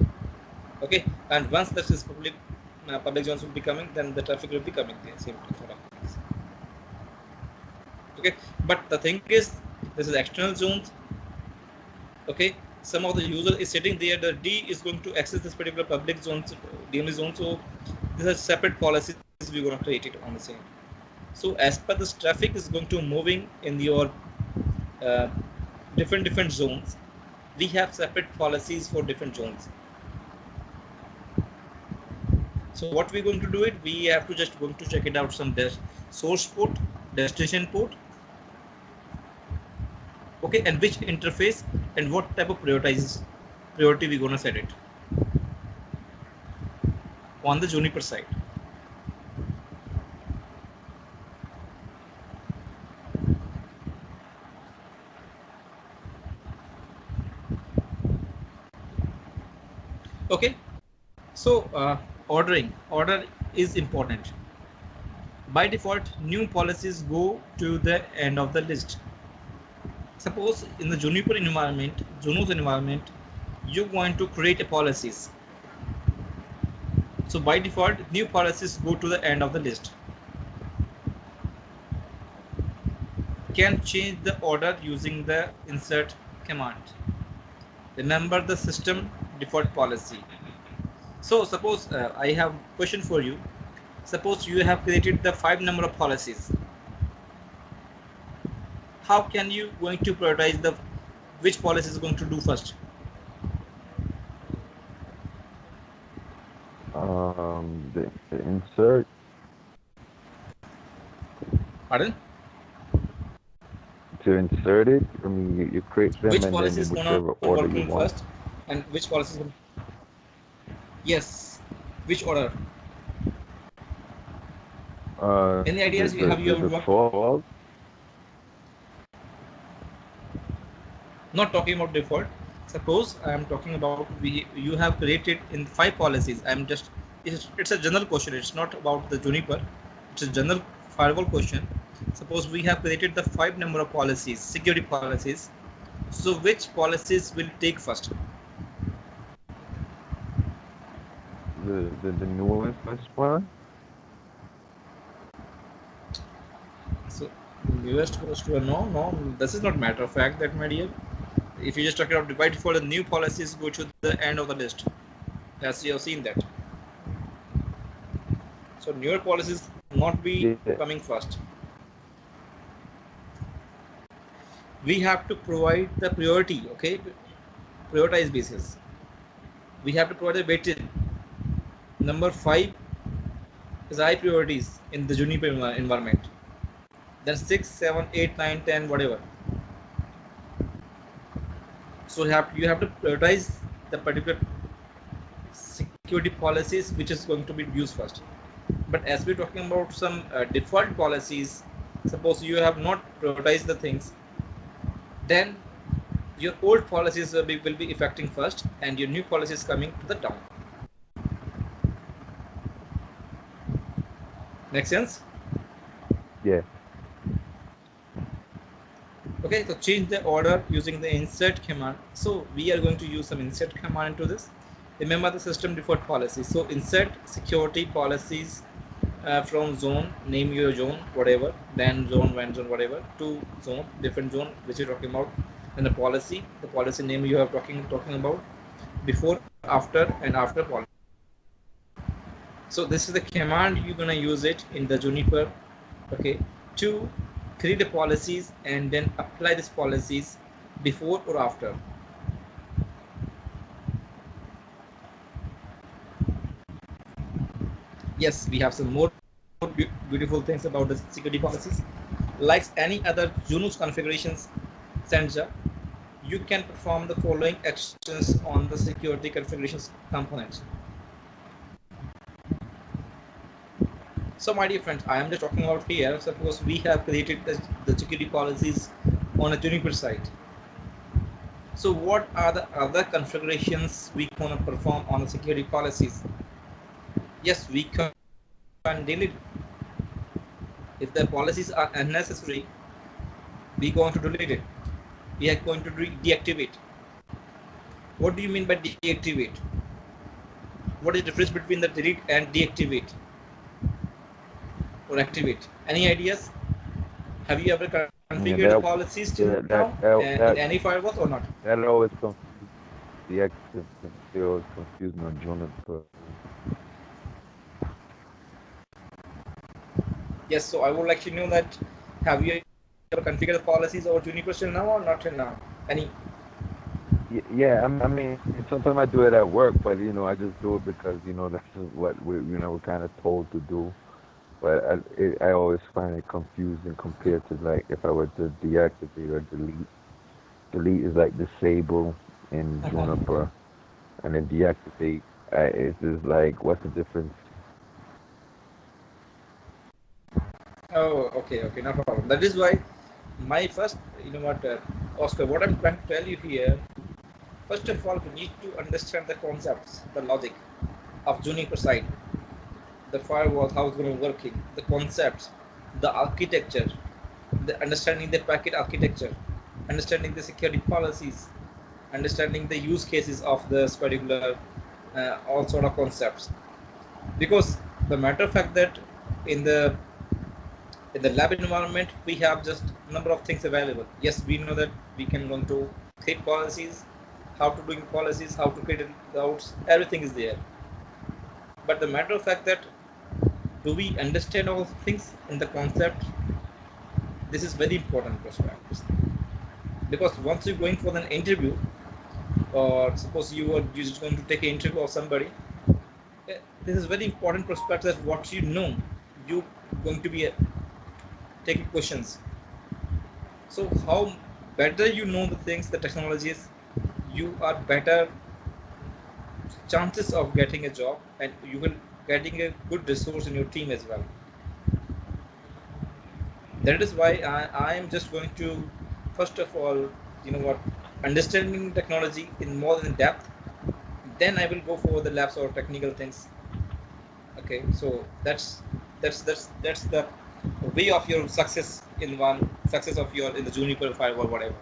Okay, and once this is public zones will be coming, then the traffic will be coming there. Same sort of things. Okay, but the thing is, this is external zones. Okay, some of the user is sitting there. The D is going to access this particular public zones, DMZ zone. So these are separate policies we're going to create it on the same. So as per this traffic is going to moving in your uh, different zones, we have separate policies for different zones. So what we're going to do it, we have to just going to check it out some source port, destination port. Okay, and which interface and what type of priority we're gonna set it on the Juniper side. Okay, so order is important. By default, new policies go to the end of the list. Suppose in the Juniper environment, Juno's environment, you want to create a policies. So by default, new policies go to the end of the list. Can change the order using the insert command. Remember the system default policy. So suppose I have question for you. Suppose you have created the 5 number of policies. How can you going to prioritize the which policy is going to do first? The insert. Pardon? To insert it, I mean, you create them Which and policy then is in gonna whichever order you working want. first, and which policy is gonna... Yes, which order? Any ideas you have The worked? default. Not talking about default. Suppose I am talking about you have created in 5 policies. I'm just it's a general question. It's not about the Juniper. It's a general firewall question. Suppose we have created the 5 number of policies, security policies. So which policies will take first? The newest one. So newest first one. No, this is not matter of fact that, my dear. If you just talk about by default, the new policies go to the end of the list. As you have seen that. So newer policies not be Yeah. coming first. We have to provide the priority. Okay, prioritize basis. We have to provide a weighted. Number 5 is high priorities in the Juniper environment. Then 6, 7, 8, 9, 10, whatever. So you have to prioritize the particular security policies which is going to be used first. But as we're talking about some default policies, suppose you have not prioritized the things, then your old policies will be affecting first, and your new policies coming to the down. Make sense? Yeah. Okay, so change the order using the insert command. So we are going to use some insert command into this. Remember the system default policy. So insert security policies from zone, name your zone, whatever, then zone, when zone, whatever, to zone, different zone which you're talking about, and the policy name you are talking about, before, after, and after policy. So this is the command you're gonna use it in the Juniper, okay, to create the policies and then apply these policies before or after. Yes, we have some more beautiful things about the security policies. Like any other Junos configurations sensor, you can perform the following actions on the security configurations components. So my dear friends, I am just talking about here. Suppose we have created the security policies on a Juniper site. So what are the other configurations we can perform on the security policies? Yes, we can delete. If the policies are unnecessary, we are going to delete it. We are going to deactivate. What do you mean by deactivate? What is the difference between the delete and deactivate or activate? Any ideas? Have you ever configured the Yeah, policies till now in any that firewalls or not? that always confused the active always confused on Juniper. Yes, so I would like to know that have you ever configured the policies over Juniper till now or not till now? Any? Yeah, I mean, sometimes I do it at work, but I just do it because that's just what we're kind of told to do. But I always find it confusing compared to like if I were to deactivate or delete. Delete is like disable in Juniper, and then deactivate. It's just like what's the difference? Oh, okay, no problem. That is why my first, Oscar, what I'm trying to tell you here, first of all, we need to understand the concepts, the logic of Juniper side, the firewall, how it's going to working, the concepts, the architecture, the understanding the packet architecture, understanding the security policies, understanding the use cases of this particular all sort of concepts. Because the matter of fact that in the lab environment we have just number of things available. Yes, we know that we can going to create policies, how to doing policies, how to create routes, everything is there. But the matter of fact that do we understand all things in the concept? This is very important perspective, because once you're going for an interview, or suppose you are just going to take an interview of somebody, this is very important perspective that what you know, you going to be taking questions. So how better you know the things, the technologies, you are better chances of getting a job, and you will getting a good resource in your team as well. That is why I am just going to first of all, understanding technology in more in depth, then I will go for the labs or technical things. Okay, so that's the way of your success in one success of your in the Juniper firewall, whatever.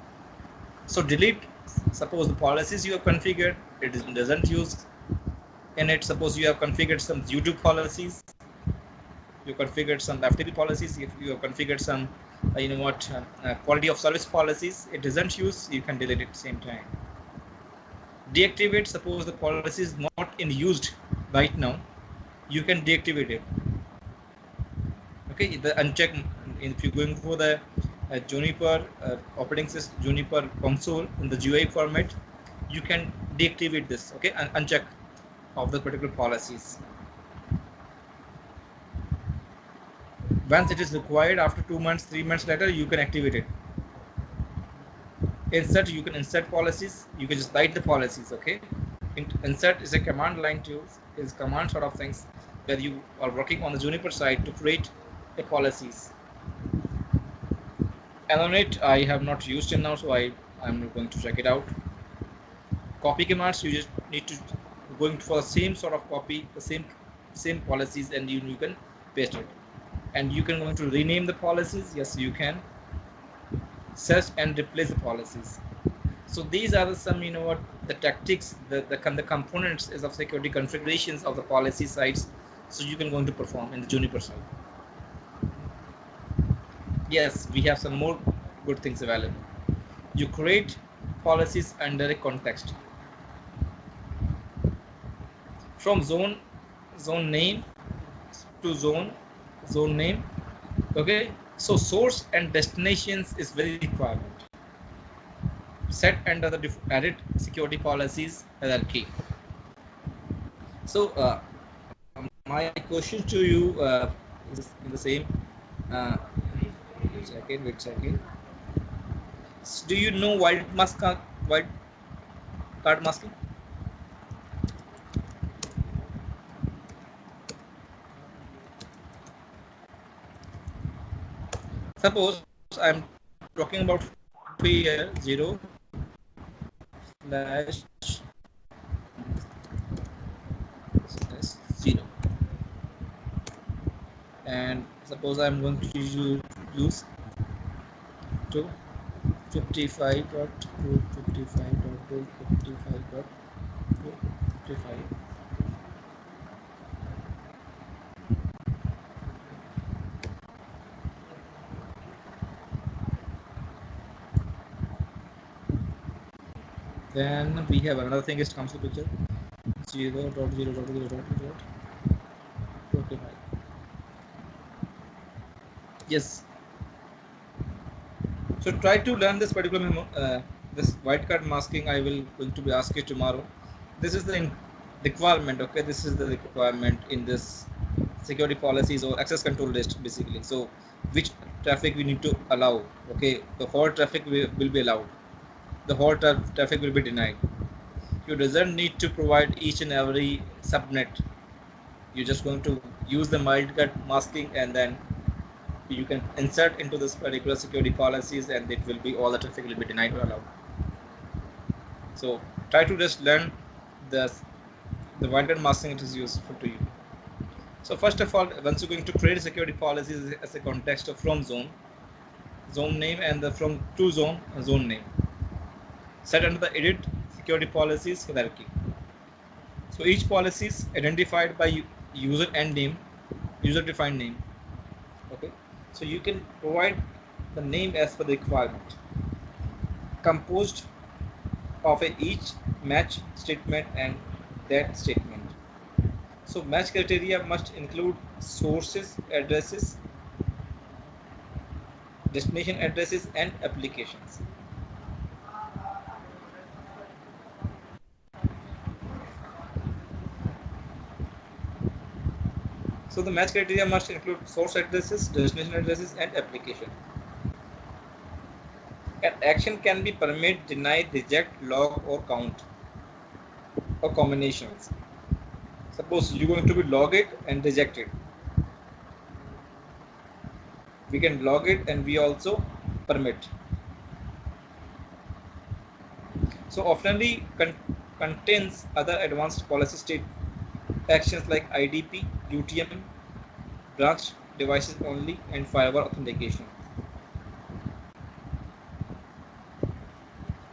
So delete, suppose the policies you have configured, doesn't use in it. Suppose you have configured some YouTube policies, you configured some FTP policies, if you have configured some quality of service policies, it doesn't use, you can delete it same time. Deactivate, suppose the policy is not in used right now, you can deactivate it. Okay, the uncheck, if you're going for the Juniper operating system, Juniper console in the GUI format, you can deactivate this, okay, and uncheck of the particular policies. Once it is required, after 2 months, 3 months later, you can activate it. Insert, you can insert policies, you can just write the policies, okay. Insert is a command line tools, is command sort of things where you are working on the Juniper side to create a policies. Annotate I have not used it now, so I I'm going to check it out. Copy commands, you just need to going for the same sort of copy, the same policies, and you can paste it. And you can going to rename the policies. Yes, you can search and replace the policies. So these are some, what the tactics, the components is of security configurations of the policy sites. So you can going to perform in the Juniper side. Yes, we have some more good things available. You create policies under a context from zone name to zone name. Okay, so source and destinations is very requirement. Set under the edit security policies hierarchy. So my question to you is in the same. Uh, wait second. Do you know white card masking? Suppose I'm talking about here 0/0, and suppose I'm going to use to 55.255.255.255. Then we have another thing is comes to picture 0.0.0.0.55. Yes. So try to learn this particular this white card masking. I will going to be asked you tomorrow. This is the requirement. Okay, this is the requirement in this security policies or access control list basically. So which traffic we need to allow. Okay, the whole traffic will be allowed. The whole traffic will be denied. You doesn't need to provide each and every subnet. You're just going to use the wildcard masking, and then you can insert into this particular security policies, and it will be all the traffic will be denied or allowed. So try to just learn the wildcard masking. It is useful to you. So first of all, once you're going to create security policies as a context of from zone name, and the from to zone name, set under the edit security policies hierarchy. So each policy is identified by user and name, user defined name. Okay, so you can provide the name as per the requirement, composed of each match statement and that statement. So match criteria must include sources addresses, destination addresses, and applications. So the match criteria must include source addresses, destination addresses, and application. An action can be permit, deny, reject, log, or count, or combinations. Suppose you're going to be log it and reject it. We can log it and we also permit. So oftenly contains other advanced policy state actions like IDP, UTM, branch devices only, and firewall authentication.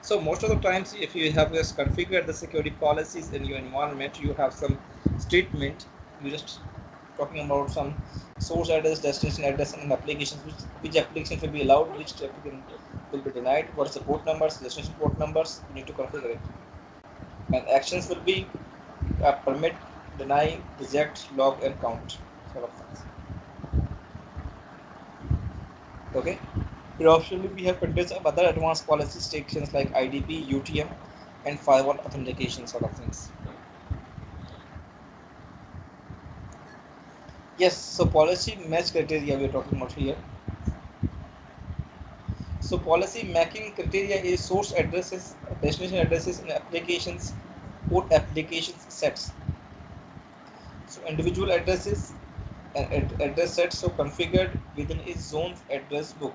So most of the times, if you have just configured the security policies in your environment, you have some statement. You just talking about some source address, destination address, and applications. Which application will be allowed, which application will be denied. What is the port numbers, destination port numbers? You need to configure it. And actions will be permit, deny, reject, log, and count sort of things. Okay. But optionally, we have contains of other advanced policy sections like IDP, UTM, and firewall authentication sort of things. Yes, so policy match criteria we're talking about here. So policy matching criteria is source addresses, destination addresses, and applications, port applications sets. So individual addresses and address sets so configured within a zone's address book.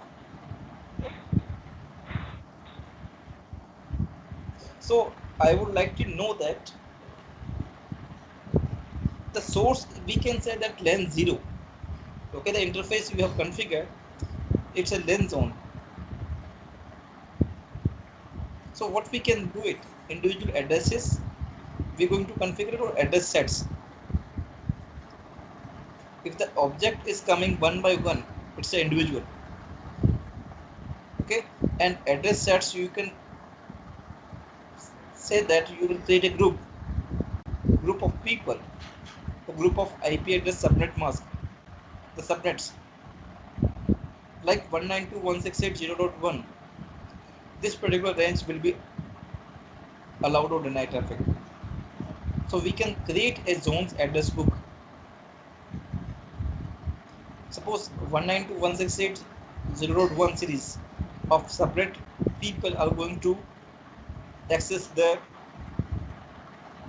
So I would like to know that the source, we can say that len 0. Okay, the interface you have configured, it's a len zone. So what we can do it, individual addresses, we're going to configure it, or address sets. If the object is coming one by one, it's an individual. Okay, and address sets, you can say that you will create a group of people, a group of IP address subnet mask, the subnets like 192.168.0.1. This particular range will be allowed or denied traffic. So we can create a zones address book. Suppose 192.168.0.1 series of subnet people are going to access the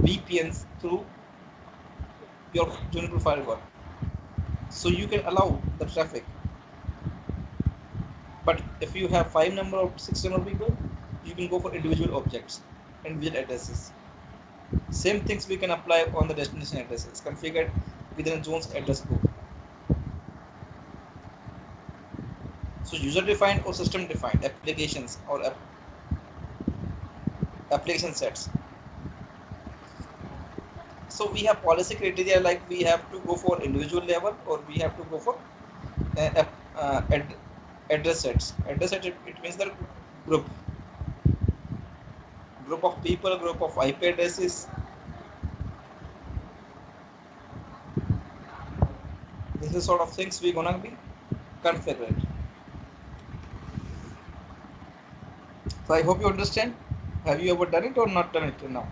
VPNs through your Juniper firewall. So you can allow the traffic. But if you have 5 number or 6 number people, you can go for individual objects, individual addresses. Same things we can apply on the destination addresses configured within a zones address book. So user defined or system defined applications or application sets. So we have policy criteria, like we have to go for individual level, or we have to go for uh, uh, ad- address sets. Address set, it means the group group of people, group of IP addresses. This is sort of things we're gonna be configured. So I hope you understand. Have you ever done it or not done it till now,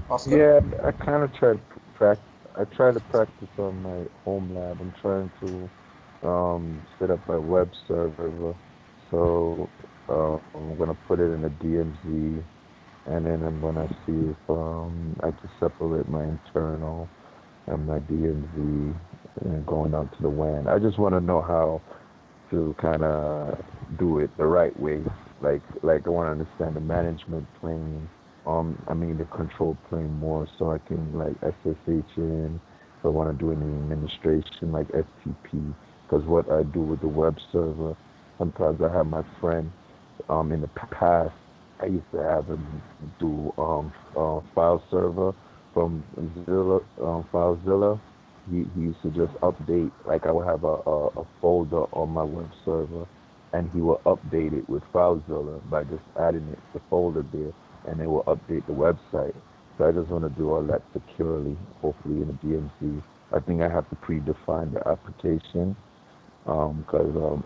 Oscar? Yeah, I kind of try to practice. I try to practice on my home lab. I'm trying to set up a web server. So I'm gonna put it in a DMZ, and then I'm gonna see if I can separate my internal and my DMZ and going out to the WAN. I just want to know how to kind of do it the right way. Like I want to understand the management plane. I mean the control plane more, so I can like SSH in. If I want to do any administration like FTP, because what I do with the web server, sometimes I have my friend. In the past, I used to have him do file server from Zilla, FileZilla. He used to just update, like I would have a folder on my web server, and he will update it with FileZilla by just adding it the folder there, and it will update the website. So I just want to do all that securely, hopefully in a DMC. I think I have to predefine the application because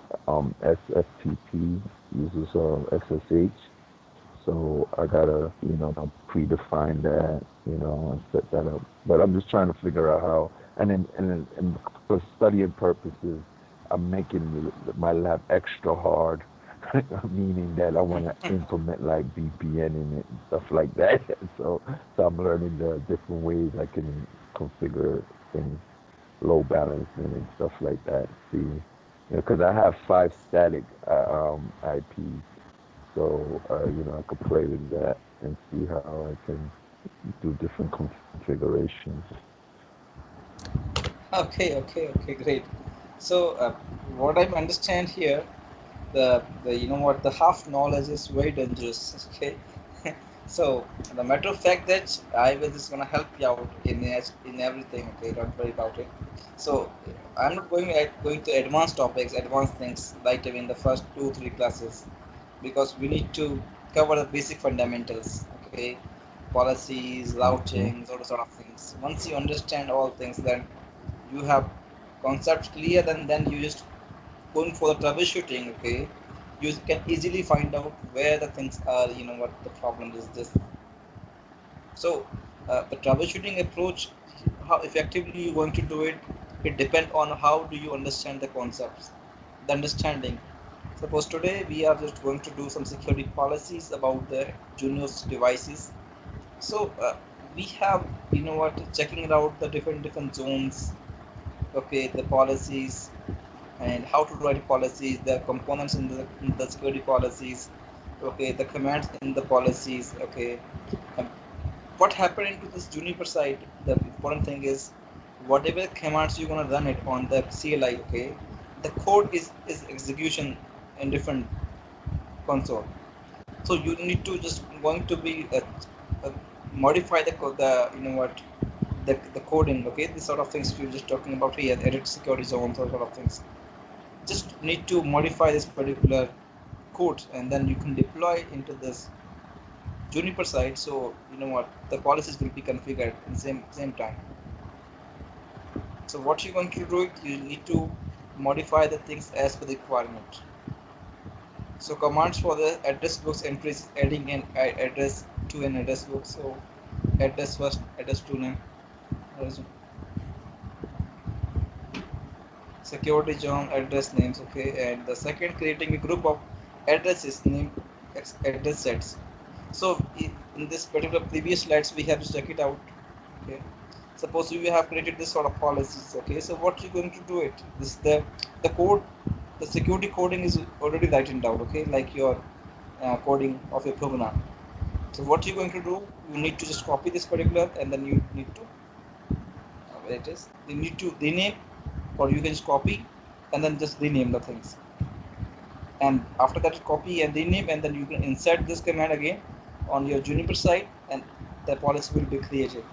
SFTP uses SSH. So I gotta, predefine that, and set that up. But I'm just trying to figure out how. And for studying purposes, I'm making my lab extra hard, meaning that I want to implement like VPN in it and stuff like that. So I'm learning the different ways I can configure things, load balancing and stuff like that. See, because I have 5 static IPs, so I could play with that and see how I can do different configurations. Okay, great. So what I understand here, the you know what, the half knowledge is very dangerous. Okay, so the matter of fact that I was just gonna help you out in everything. Okay, don't worry about it. So I'm not going to advanced topics, advanced things right away in the first 2 3 classes, because we need to cover the basic fundamentals. Okay, policies, Hmm. routing, sort of things. Once you understand all things, then you have concepts clear, then you just going for the troubleshooting. Okay, you can easily find out where the things are, what the problem is this. So the troubleshooting approach, how effectively you're going to do it, it depends on how do you understand the concepts, the understanding. Suppose today we are just going to do some security policies about the Junos devices. So we have, checking out the different zones. Okay, the policies, and how to write policies, the components in the security policies, okay, the commands in the policies, okay. Um, what happened into this Juniper side, the important thing is whatever commands you're gonna run it on the CLI, okay, the code is execution in different console. So you need to just going to be modify the you know what, the coding, okay, this sort of things you're just talking about here, edit security zones or sort of things. Just need to modify this particular code and then you can deploy into this Juniper side. So you know what, the policies will be configured in same time. So what you're going to do, you need to modify the things as per the requirement. So commands for the address books entries, adding an address to an address book. So address first, address to name, security zone address names, okay. And the second, creating a group of addresses name address sets. So in this particular previous slides we have to check it out, okay. Suppose you have created this sort of policies, okay. So what you're going to do it, this the code, the security coding is already written down, okay, like your coding of your program. So what you're going to do, you need to just copy this particular and then you need to where it is, you need to rename, or you can just copy and then just rename the things. And after that copy and rename and then you can insert this command again on your Juniper side and the policy will be created.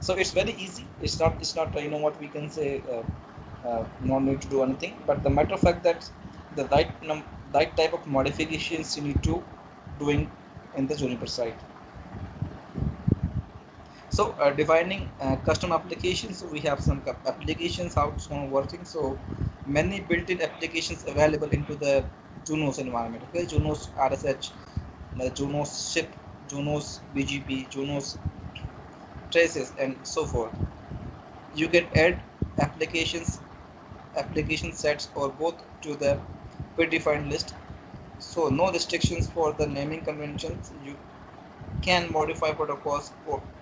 So it's very easy. It's not you know what we can say, no need to do anything, but the matter of fact that the right type of modifications you need to doing in the Juniper side. So defining custom applications, so we have some applications how it's going to working. So many built-in applications available into the Junos environment. Okay, Junos RSH, Junos ship, Junos BGP, Junos traces, and so forth. You can add applications, application sets, or both to the predefined list. So no restrictions for the naming conventions. You can modify protocols,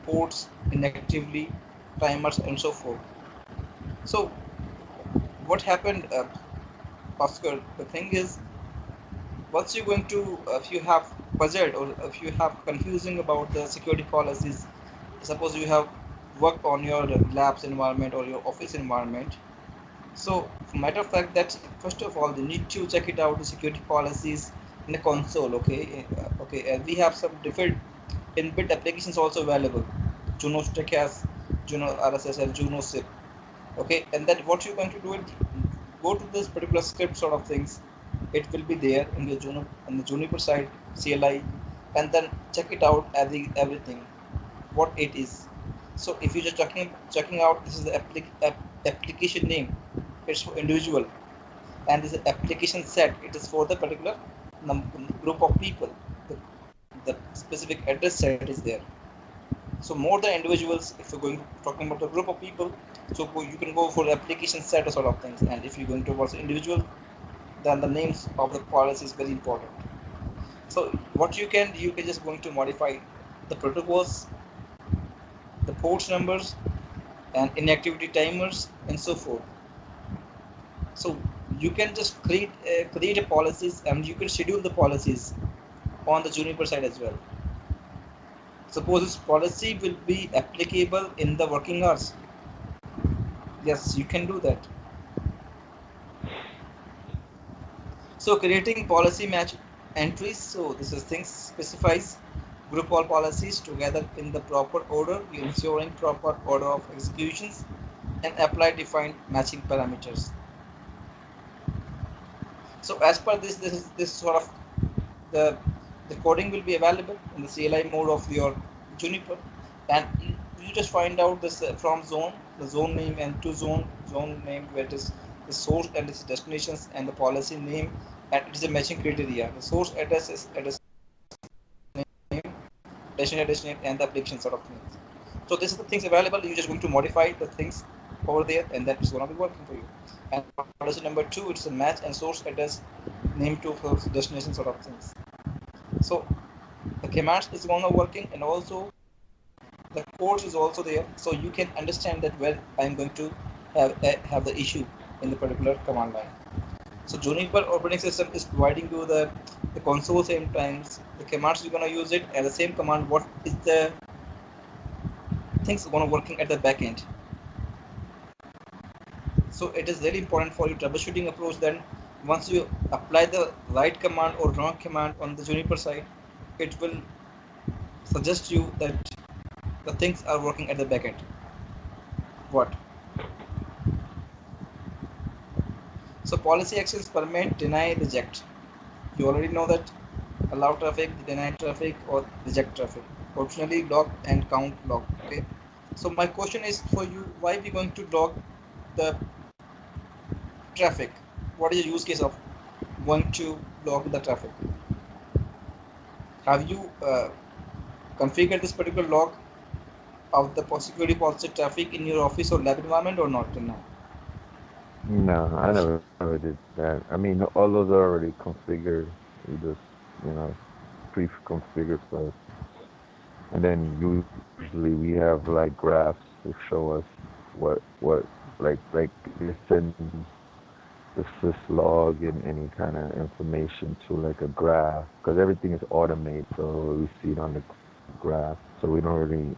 ports, inactively, timers, and so forth. So what happened, Oscar? The thing is, once you're going to, if you have puzzled or if you have confusing about the security policies, suppose you have worked on your labs environment or your office environment. So, matter of fact, that first of all, you need to check it out the security policies in the console. Okay, okay, and we have some different inbuilt applications also available. Juno Stack has Juno RSS, Juno SIP. Okay, and then what you're going to do it, go to this particular script sort of things. It will be there in the Juno on the Juniper side CLI, and then check it out everything what it is. So if you're just checking out, this is the application name. It's for individual, and this application set. It is for the particular group of people. The specific address set is there. So more the individuals, if you're going talking about a group of people, so you can go for the application set or sort of things. And if you're going towards individual, then the names of the policy is very important. So what you can just going to modify the protocols, the ports numbers, and inactivity timers, and so forth. So you can just create a policies and you can schedule the policies on the Juniper side as well. Suppose this policy will be applicable in the working hours. Yes, you can do that. So creating policy match entries. So this is things specifies group all policies together in the proper order, ensuring proper order of executions, and apply defined matching parameters. So as per this sort of the the coding will be available in the CLI mode of your Juniper, and you just find out this from zone, the zone name, and to zone name where it is the source and its destinations and the policy name, and it is a matching criteria. The source address is address name, destination address name, and the application sort of things. So this is the things available. You're just going to modify the things over there, and that is going to be working for you. And policy number 2, it's a match and source address name to destination sort of things. So the commands is going to working, and also the codes is also there, so you can understand that where I'm going to have the issue in the particular command line. So Juniper operating system is providing you the console same times, the commands you're gonna use it, and the same command what is the things gonna working at the back end. So it is really important for your troubleshooting approach. Then once you apply the right command or wrong command on the Juniper side, it will suggest you that the things are working at the back end. What? So policy actions permit, deny, reject. You already know that allow traffic, deny traffic, or reject traffic. Optionally log and count log. Okay. So my question is for you: why we going to log the traffic? What is the use case of going to log the traffic? Have you configured this particular log of the security policy traffic in your office or lab environment or not till now? No, I never did that. I mean, all those are already configured. We just, you know, pre-configured for us. And then usually we have like graphs to show us what like it sends the syslog and any kind of information to like a graph because everything is automated, so we see it on the graph. So we don't really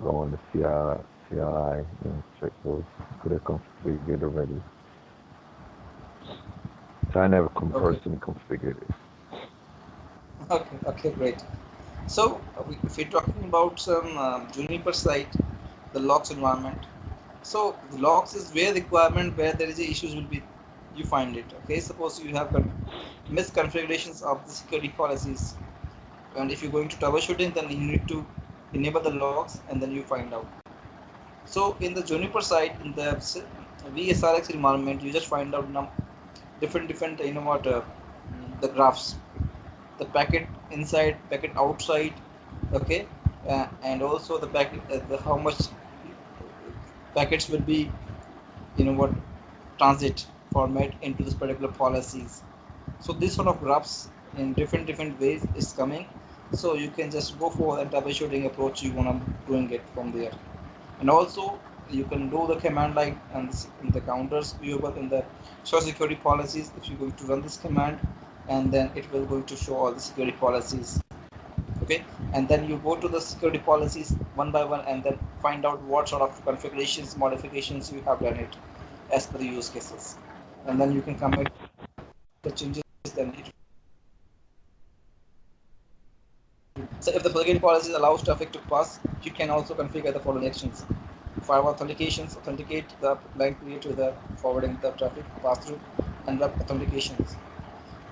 go on the CI and check those because they're configured already. So I never Okay. personally configured it. Okay. Okay. Great. So if we're talking about some Juniper site, the logs environment. So the logs is where requirement where there is a issues will be you find it. Okay. Suppose you have got misconfigurations of the security policies, and if you're going to troubleshooting, then you need to enable the logs and then you find out. So in the Juniper side, in the VSRX environment, you just find out different you know what the graphs, the packet inside, packet outside, okay, and also the packet, the how much packets will be you know what transit format into this particular policies. So this sort of graphs in different ways is coming. So you can just go for a troubleshooting approach you wanna doing it from there. And also you can do the command line and in the counters viewable in the show security policies if you're going to run this command, and then it will going to show all the security policies. Okay, and then you go to the security policies one by one and then find out what sort of configurations modifications you have done it as per the use cases, and then you can commit the changes, then it will going to reflect all the informations. So if the security policies allows traffic to pass, you can also configure the following actions. Firewall authentications authenticate the line create to the forwarding the traffic pass through, and web authentications.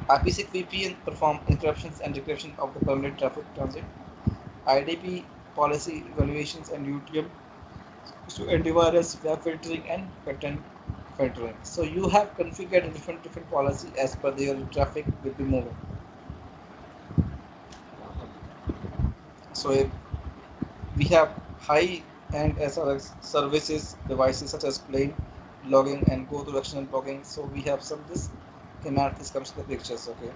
IPsec VPN perform encryptions and decryption of the permanent traffic transit. IDP policy evaluations and UTM to antivirus, web filtering, and content filtering. So you have configured different policy as per your traffic will be moving. So if we have high end SRX services devices such as plain logging and go directional logging. So we have some this command this comes to the pictures. Okay.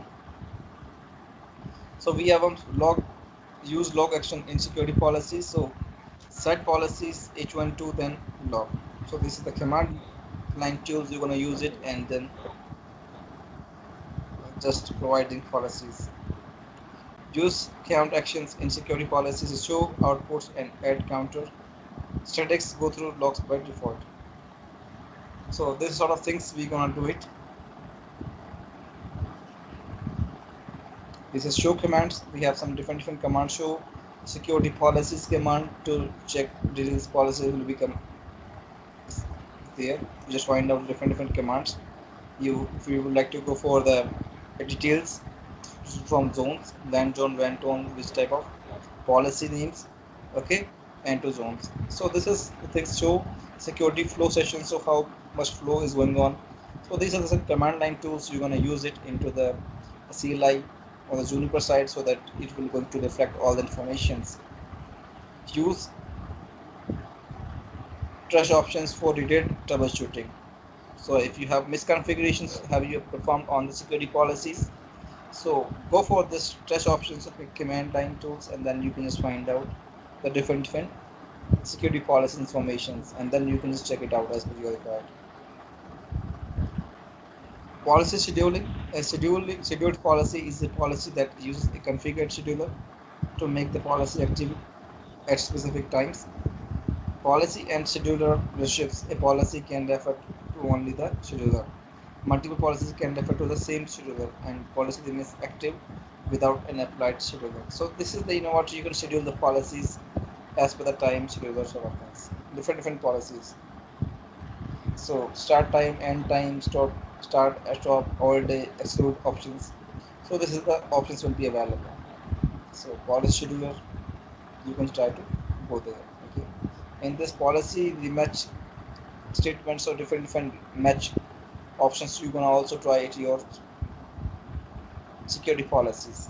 So we have log use log action in security policies. So set policies h12 then log. So this is the command line tools you're gonna use it, and then just providing policies. Use count actions in security policies to show outputs and add counter. Statics go through logs by default. So this sort of things we're gonna do it. This is show commands. We have some different commands. Show security policies command to check release policy will become there. You just find out different commands. You if you would like to go for the details from zones, land zone, WAN zone, which type of policy names, okay, and to zones. So this is the things show security flow sessions. So how much flow is going on. So these are the command line tools you're gonna use it into the CLI on the Juniper side so that it will going to reflect all the informations. Use trash options for detailed troubleshooting. So if you have misconfigurations have you performed on the security policies, so go for this trash options of command line tools, and then you can just find out the different security policy informations, and then you can just check it out as per your required. Policy scheduling. Scheduled policy is a policy that uses a configured scheduler to make the policy active at specific times. Policy and scheduler relationships. A policy can refer to only the scheduler. Multiple policies can refer to the same scheduler, and policy remains active without an applied scheduler. So this is the what you can schedule the policies as per the time scheduler sort of things. Different policies. So start time, end time, start, stop, all day, exclude options. So this is the options will be available. So policy scheduler, you can try to go there. Okay. In this policy, the match statements or different match options. You can also try it your security policies.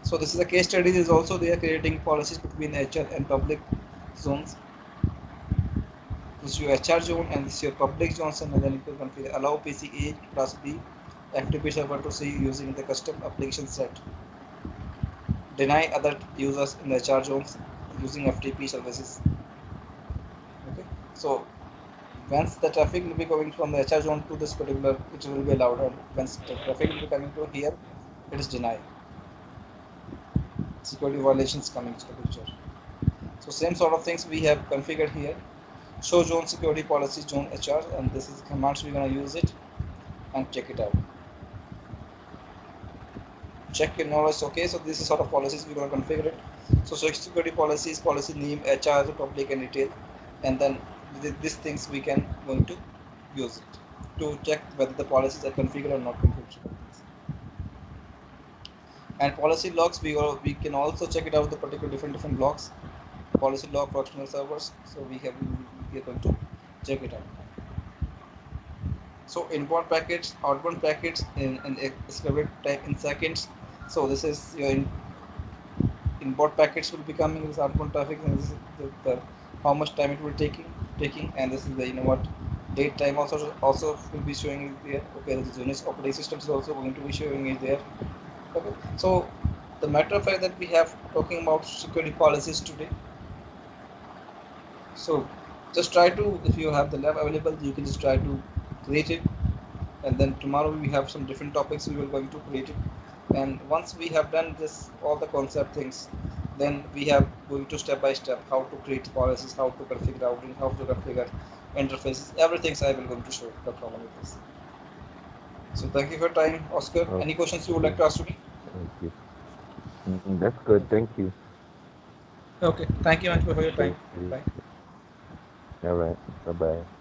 So this is a case study. Is also they are creating policies between HR and public zones. This is your HR zone and this is your public zones, and then you can configure allow PC A plus B FTP server to see using the custom application set. Deny other users in the HR zones using FTP services. Okay. So once the traffic will be going from the HR zone to this particular, it will be allowed, and once the traffic will be coming to here, it is denied. Security violations coming to the picture. So same sort of things we have configured here. Show zone security policy zone HR, and this is commands we're gonna use it and check it out. Check your knowledge. Okay, so this is sort of policies we're gonna configure it. So security policies, policy name, HR, public and detail, and then these things we can going to use it to check whether the policies are configured or not configured. And policy logs, we can also check it out the particular different logs, policy log for external servers. So we are going to check it out. So inbound packets, outbound packets in escalate time in seconds. So this is your inbound packets will be coming, this outbound traffic, and this is the how much time it will taking, and this is the what date time also will be showing it there. Okay, the Unix operating systems is also going to be showing it there. Okay, so the matter of fact that we have talking about security policies today. So just try to, if you have the lab available, you can just try to create it, and then tomorrow we have some different topics we will going to create it. And once we have done this all the concept things, then we have going to step by step how to create policies, how to configure routing, how to configure interfaces, everything I will going to show the problem with this. So thank you for your time, Oscar. Any questions you would like Okay. to ask me? Thank you. That's good. Okay, Thank you. okay, thank you much for your time. Thank you. Bye. All right. Bye bye.